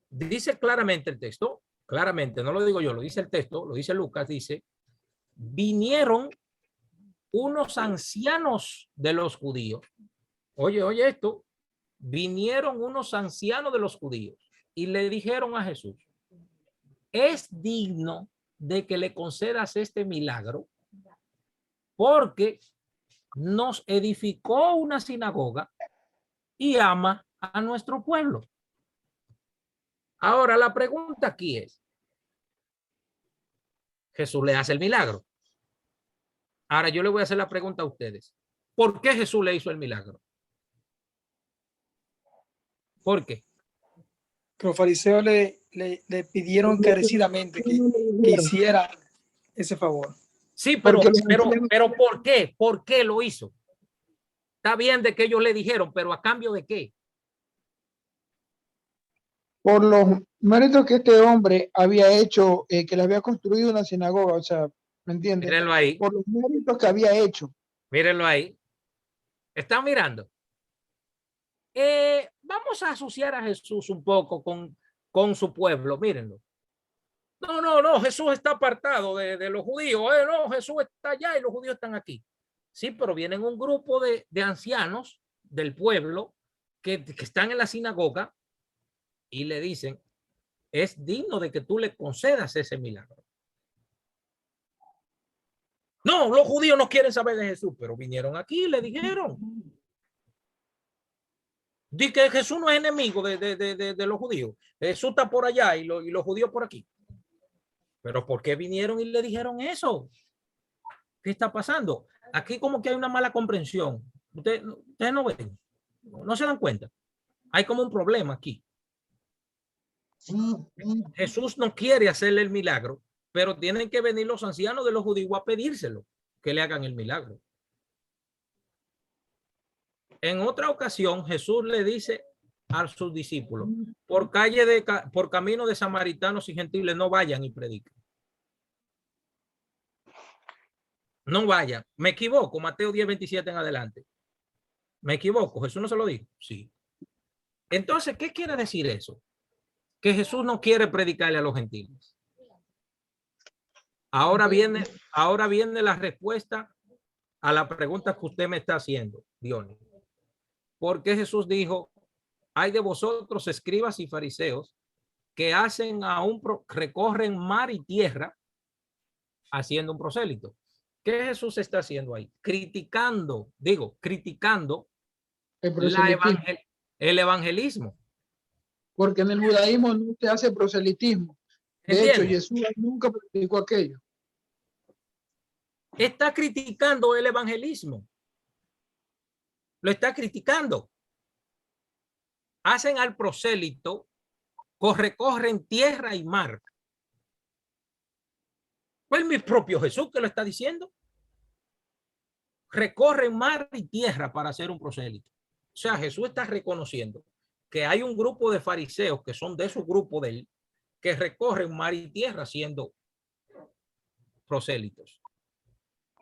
Dice claramente el texto, claramente, no lo digo yo, lo dice el texto, lo dice Lucas, dice, vinieron unos ancianos de los judíos. Oye esto, vinieron unos ancianos de los judíos y le dijeron a Jesús, es digno de que le concedas este milagro porque nos edificó una sinagoga y ama a nuestro pueblo. Ahora la pregunta aquí es, Jesús le hace el milagro. Ahora yo le voy a hacer la pregunta a ustedes. ¿Por qué Jesús le hizo el milagro? ¿Por qué? Que los fariseos le pidieron encarecidamente que hiciera ese favor. Sí, pero ¿por qué? ¿Por qué lo hizo? Está bien de que ellos le dijeron, pero ¿a cambio de qué? Por los méritos que este hombre había hecho, que le había construido una sinagoga, o sea, ¿me entiendes? Mírenlo ahí. Por los méritos que había hecho. Mírenlo ahí. ¿Están mirando? Vamos a asociar a Jesús un poco con su pueblo. Mírenlo. No, Jesús está apartado de los judíos. No, Jesús está allá y los judíos están aquí. Sí, pero vienen un grupo de ancianos del pueblo que están en la sinagoga y le dicen, es digno de que tú le concedas ese milagro. No, los judíos no quieren saber de Jesús, pero vinieron aquí y le dijeron. Dice que Jesús no es enemigo de los judíos. Jesús está por allá y los judíos por aquí. Pero ¿por qué vinieron y le dijeron eso? ¿Qué está pasando? Aquí como que hay una mala comprensión. Ustedes no ven, no se dan cuenta. Hay como un problema aquí. Jesús no quiere hacerle el milagro, pero tienen que venir los ancianos de los judíos a pedírselo, que le hagan el milagro. En otra ocasión, Jesús le dice a sus discípulos, por camino de samaritanos y gentiles, no vayan y prediquen. No vayan. Me equivoco, Mateo 10:27 en adelante. Me equivoco, Jesús no se lo dijo. Sí. Entonces, ¿qué quiere decir eso? Que Jesús no quiere predicarle a los gentiles. Ahora viene la respuesta a la pregunta que usted me está haciendo, Dionis. ¿Por qué Jesús dijo, hay de vosotros escribas y fariseos que recorren mar y tierra haciendo un prosélito? ¿Qué Jesús está haciendo ahí? Criticando el evangelismo. Porque en el judaísmo no se hace proselitismo. De hecho, Jesús nunca predicó aquello. Está criticando el evangelismo. Lo está criticando. Hacen al prosélito, recorren tierra y mar. Fue mi propio Jesús que lo está diciendo. Recorren mar y tierra para hacer un prosélito. O sea, Jesús está reconociendo que hay un grupo de fariseos que son de su grupo de él, que recorren mar y tierra haciendo prosélitos.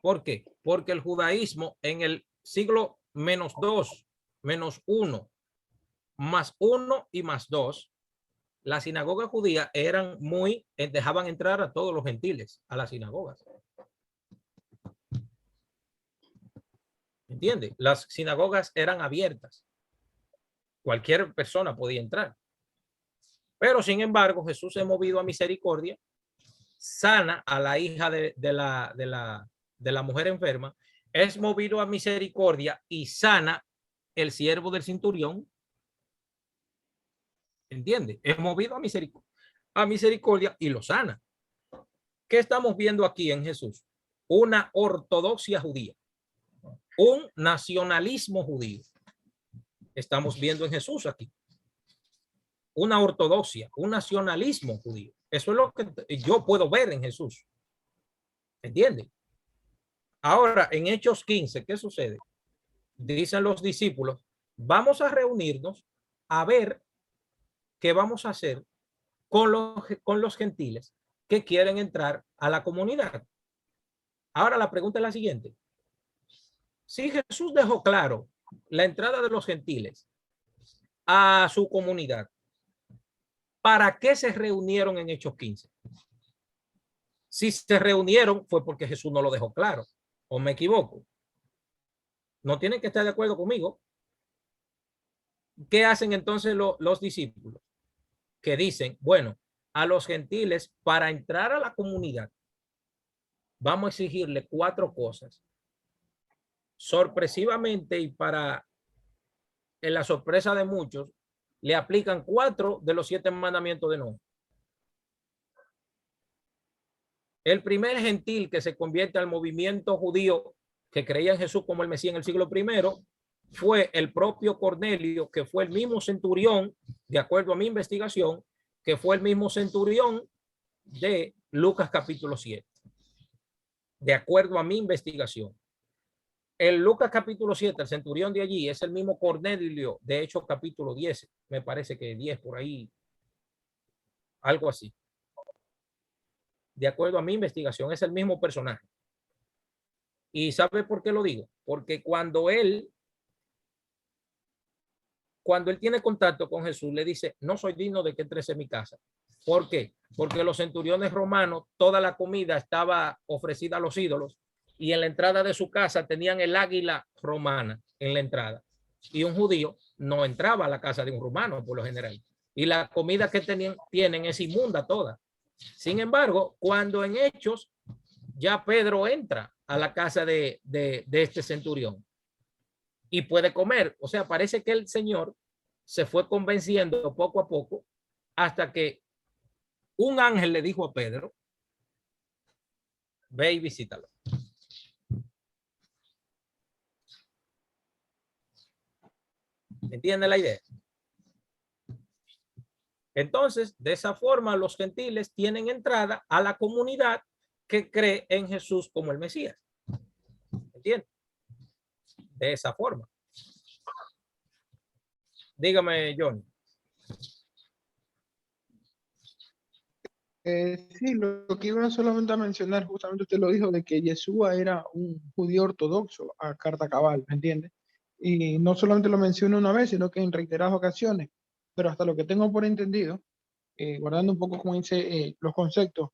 ¿Por qué? Porque el judaísmo en el siglo -2, -1, +1 y +2 Las sinagogas judías eran muy, dejaban entrar a todos los gentiles a las sinagogas. ¿Entiende? Las sinagogas eran abiertas. Cualquier persona podía entrar. Pero sin embargo, Jesús se ha movido a misericordia, sana a la hija de la mujer enferma, es movido a misericordia y sana el siervo del centurión. ¿Entiende? Es movido a misericordia y lo sana. ¿Qué estamos viendo aquí en Jesús? Una ortodoxia judía, un nacionalismo judío. Estamos viendo en Jesús aquí una ortodoxia, un nacionalismo judío. Eso es lo que yo puedo ver en Jesús. ¿Entiende? Ahora, en Hechos 15, ¿qué sucede? Dicen los discípulos, vamos a reunirnos a ver qué vamos a hacer con los gentiles que quieren entrar a la comunidad. Ahora la pregunta es la siguiente. Si Jesús dejó claro la entrada de los gentiles a su comunidad, ¿para qué se reunieron en Hechos 15? Si se reunieron fue porque Jesús no lo dejó claro. ¿O me equivoco? No tienen que estar de acuerdo conmigo. ¿Qué hacen entonces los discípulos? Que dicen, bueno, a los gentiles para entrar a la comunidad vamos a exigirle 4 cosas. Sorpresivamente y para en la sorpresa de muchos, le aplican 4 de los 7 mandamientos de Noé. El primer gentil que se convierte al movimiento judío que creía en Jesús como el Mesías en el siglo I fue el propio Cornelio, que fue el mismo centurión, de acuerdo a mi investigación, que fue el mismo centurión de Lucas capítulo 7. De acuerdo a mi investigación. El Lucas capítulo 7, el centurión de allí, es el mismo Cornelio de Hechos capítulo 10. Me parece que 10 por ahí. Algo así. De acuerdo a mi investigación, es el mismo personaje. ¿Y sabe por qué lo digo? Porque cuando él tiene contacto con Jesús, le dice, no soy digno de que entres en mi casa. ¿Por qué? Porque los centuriones romanos, toda la comida estaba ofrecida a los ídolos y en la entrada de su casa tenían el águila romana en la entrada. Y un judío no entraba a la casa de un romano por lo general. Y la comida que tienen es inmunda toda. Sin embargo, cuando en Hechos ya Pedro entra a la casa de este centurión y puede comer, o sea, parece que el Señor se fue convenciendo poco a poco hasta que un ángel le dijo a Pedro, ve y visítalo. ¿Entiende la idea? Entonces, de esa forma, los gentiles tienen entrada a la comunidad que cree en Jesús como el Mesías. ¿Entiende? De esa forma. Dígame, Johnny. Sí, lo que iba solamente a mencionar, justamente usted lo dijo, de que Yeshua era un judío ortodoxo a carta cabal, ¿me entiende? Y no solamente lo menciono una vez, sino que en reiteradas ocasiones, pero hasta lo que tengo por entendido, guardando un poco como dice los conceptos,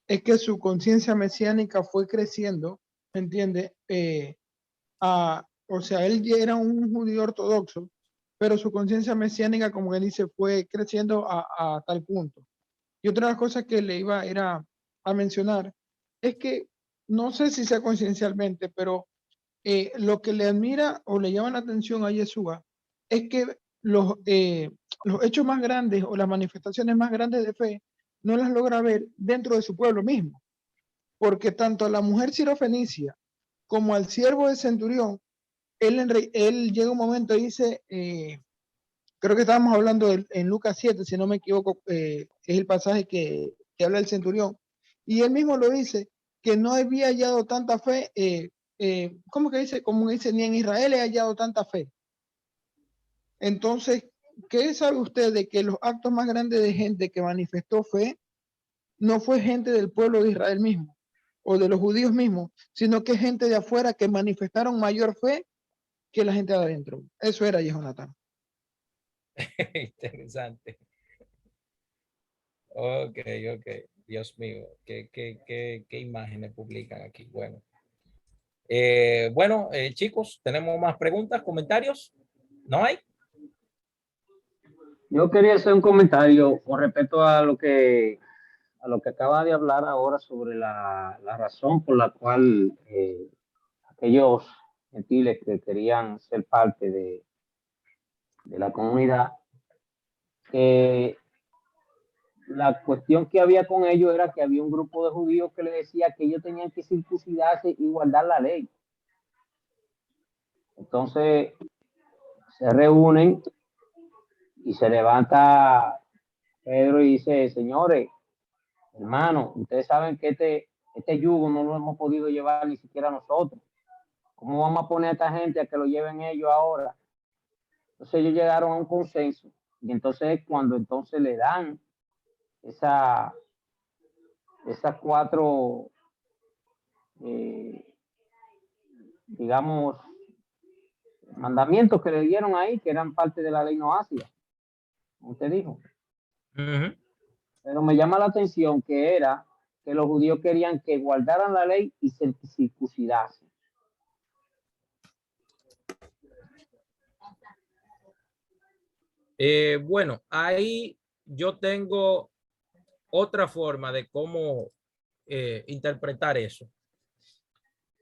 es que su conciencia mesiánica fue creciendo, ¿me entiende? O sea, él ya era un judío ortodoxo, pero su conciencia mesiánica, como él dice, fue creciendo a tal punto. Y otra de las cosas que le iba era a mencionar es que no sé si sea conciencialmente, pero lo que le admira o le llama la atención a Yeshua es que los hechos más grandes o las manifestaciones más grandes de fe no las logra ver dentro de su pueblo mismo, porque tanto a la mujer sirofenicia como al siervo de centurión, él llega un momento y dice, creo que estábamos hablando en Lucas 7, si no me equivoco, es el pasaje que habla del centurión, y él mismo lo dice, que no había hallado tanta fe, ¿cómo que dice? Como dice, ni en Israel he hallado tanta fe. Entonces, ¿qué sabe usted de que los actos más grandes de gente que manifestó fe no fue gente del pueblo de Israel mismo o de los judíos mismos, sino que gente de afuera que manifestaron mayor fe que la gente de adentro? Eso era Jonathan. Interesante. Ok, ok. Dios mío, qué imágenes publican aquí. Bueno. Chicos, ¿tenemos más preguntas, comentarios? ¿No hay? Yo quería hacer un comentario con respecto a lo que acaba de hablar ahora sobre la razón por la cual aquellos gentiles que querían ser parte de la comunidad, la cuestión que había con ellos era que había un grupo de judíos que le decía que ellos tenían que circuncidarse y guardar la ley. Entonces se reúnen y se levanta Pedro y dice: señores, hermanos, ustedes saben que este yugo no lo hemos podido llevar ni siquiera nosotros. ¿Cómo vamos a poner a esta gente a que lo lleven ellos ahora? Entonces ellos llegaron a un consenso, y entonces cuando entonces le dan esas 4, digamos, mandamientos que le dieron ahí, que eran parte de la ley noacia, como usted dijo. Pero me llama la atención que era que los judíos querían que guardaran la ley y se circuncidasen. Bueno, ahí yo tengo otra forma de cómo interpretar eso.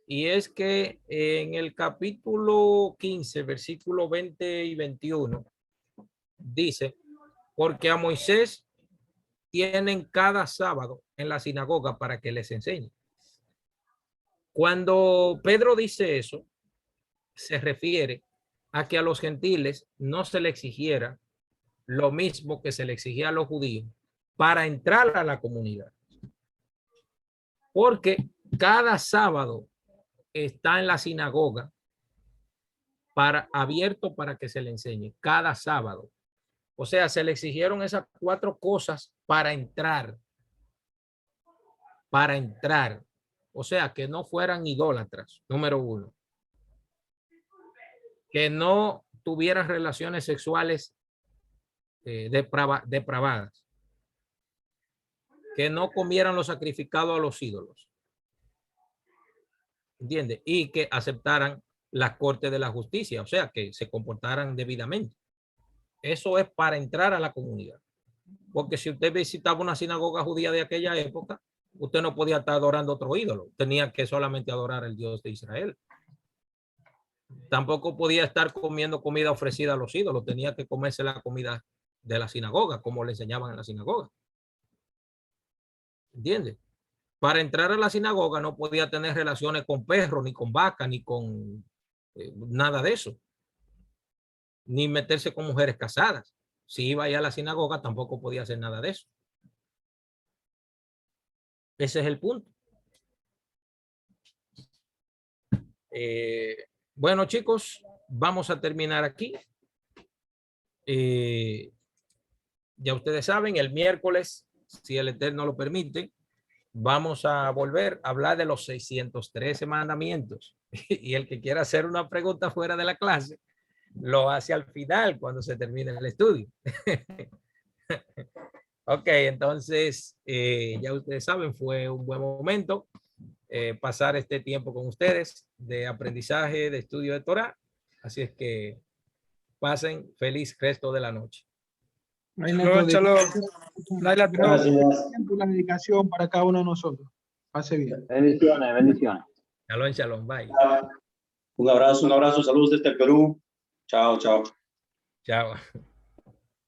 Y es que en el capítulo 15, versículo 20 y 21, dice: porque a Moisés tienen cada sábado en la sinagoga para que les enseñe. Cuando Pedro dice eso, se refiere a que a los gentiles no se le exigiera lo mismo que se le exigía a los judíos para entrar a la comunidad. Porque cada sábado está en la sinagoga abierto para que se le enseñe. Cada sábado. O sea, se le exigieron esas 4 cosas para entrar. Para entrar. O sea, que no fueran idólatras, número 1. Que no tuvieran relaciones sexuales depravadas. Que no comieran lo sacrificado a los ídolos. ¿Entiende? Y que aceptaran la corte de la justicia, o sea, que se comportaran debidamente. Eso es para entrar a la comunidad. Porque si usted visitaba una sinagoga judía de aquella época, usted no podía estar adorando otro ídolo. Tenía que solamente adorar al Dios de Israel. Tampoco podía estar comiendo comida ofrecida a los ídolos. Tenía que comerse la comida de la sinagoga, como le enseñaban en la sinagoga. ¿Entiende? Para entrar a la sinagoga no podía tener relaciones con perros, ni con vacas, ni con nada de eso. Ni meterse con mujeres casadas. Si iba allá a la sinagoga tampoco podía hacer nada de eso. Ese es el punto. Bueno, chicos, vamos a terminar aquí. Ya ustedes saben, el miércoles, si el Eterno lo permite, vamos a volver a hablar de los 613 mandamientos. Y el que quiera hacer una pregunta fuera de la clase, lo hace al final, cuando se termine el estudio. Ok, entonces, ya ustedes saben, fue un buen momento pasar este tiempo con ustedes de aprendizaje, de estudio de Torah. Así es que pasen feliz resto de la noche. La dedicación para cada uno de nosotros. Pase bien. Bendiciones, bendiciones. Shalom, shalom, bye. Un abrazo, saludos desde Perú. Chao, chao. Chao.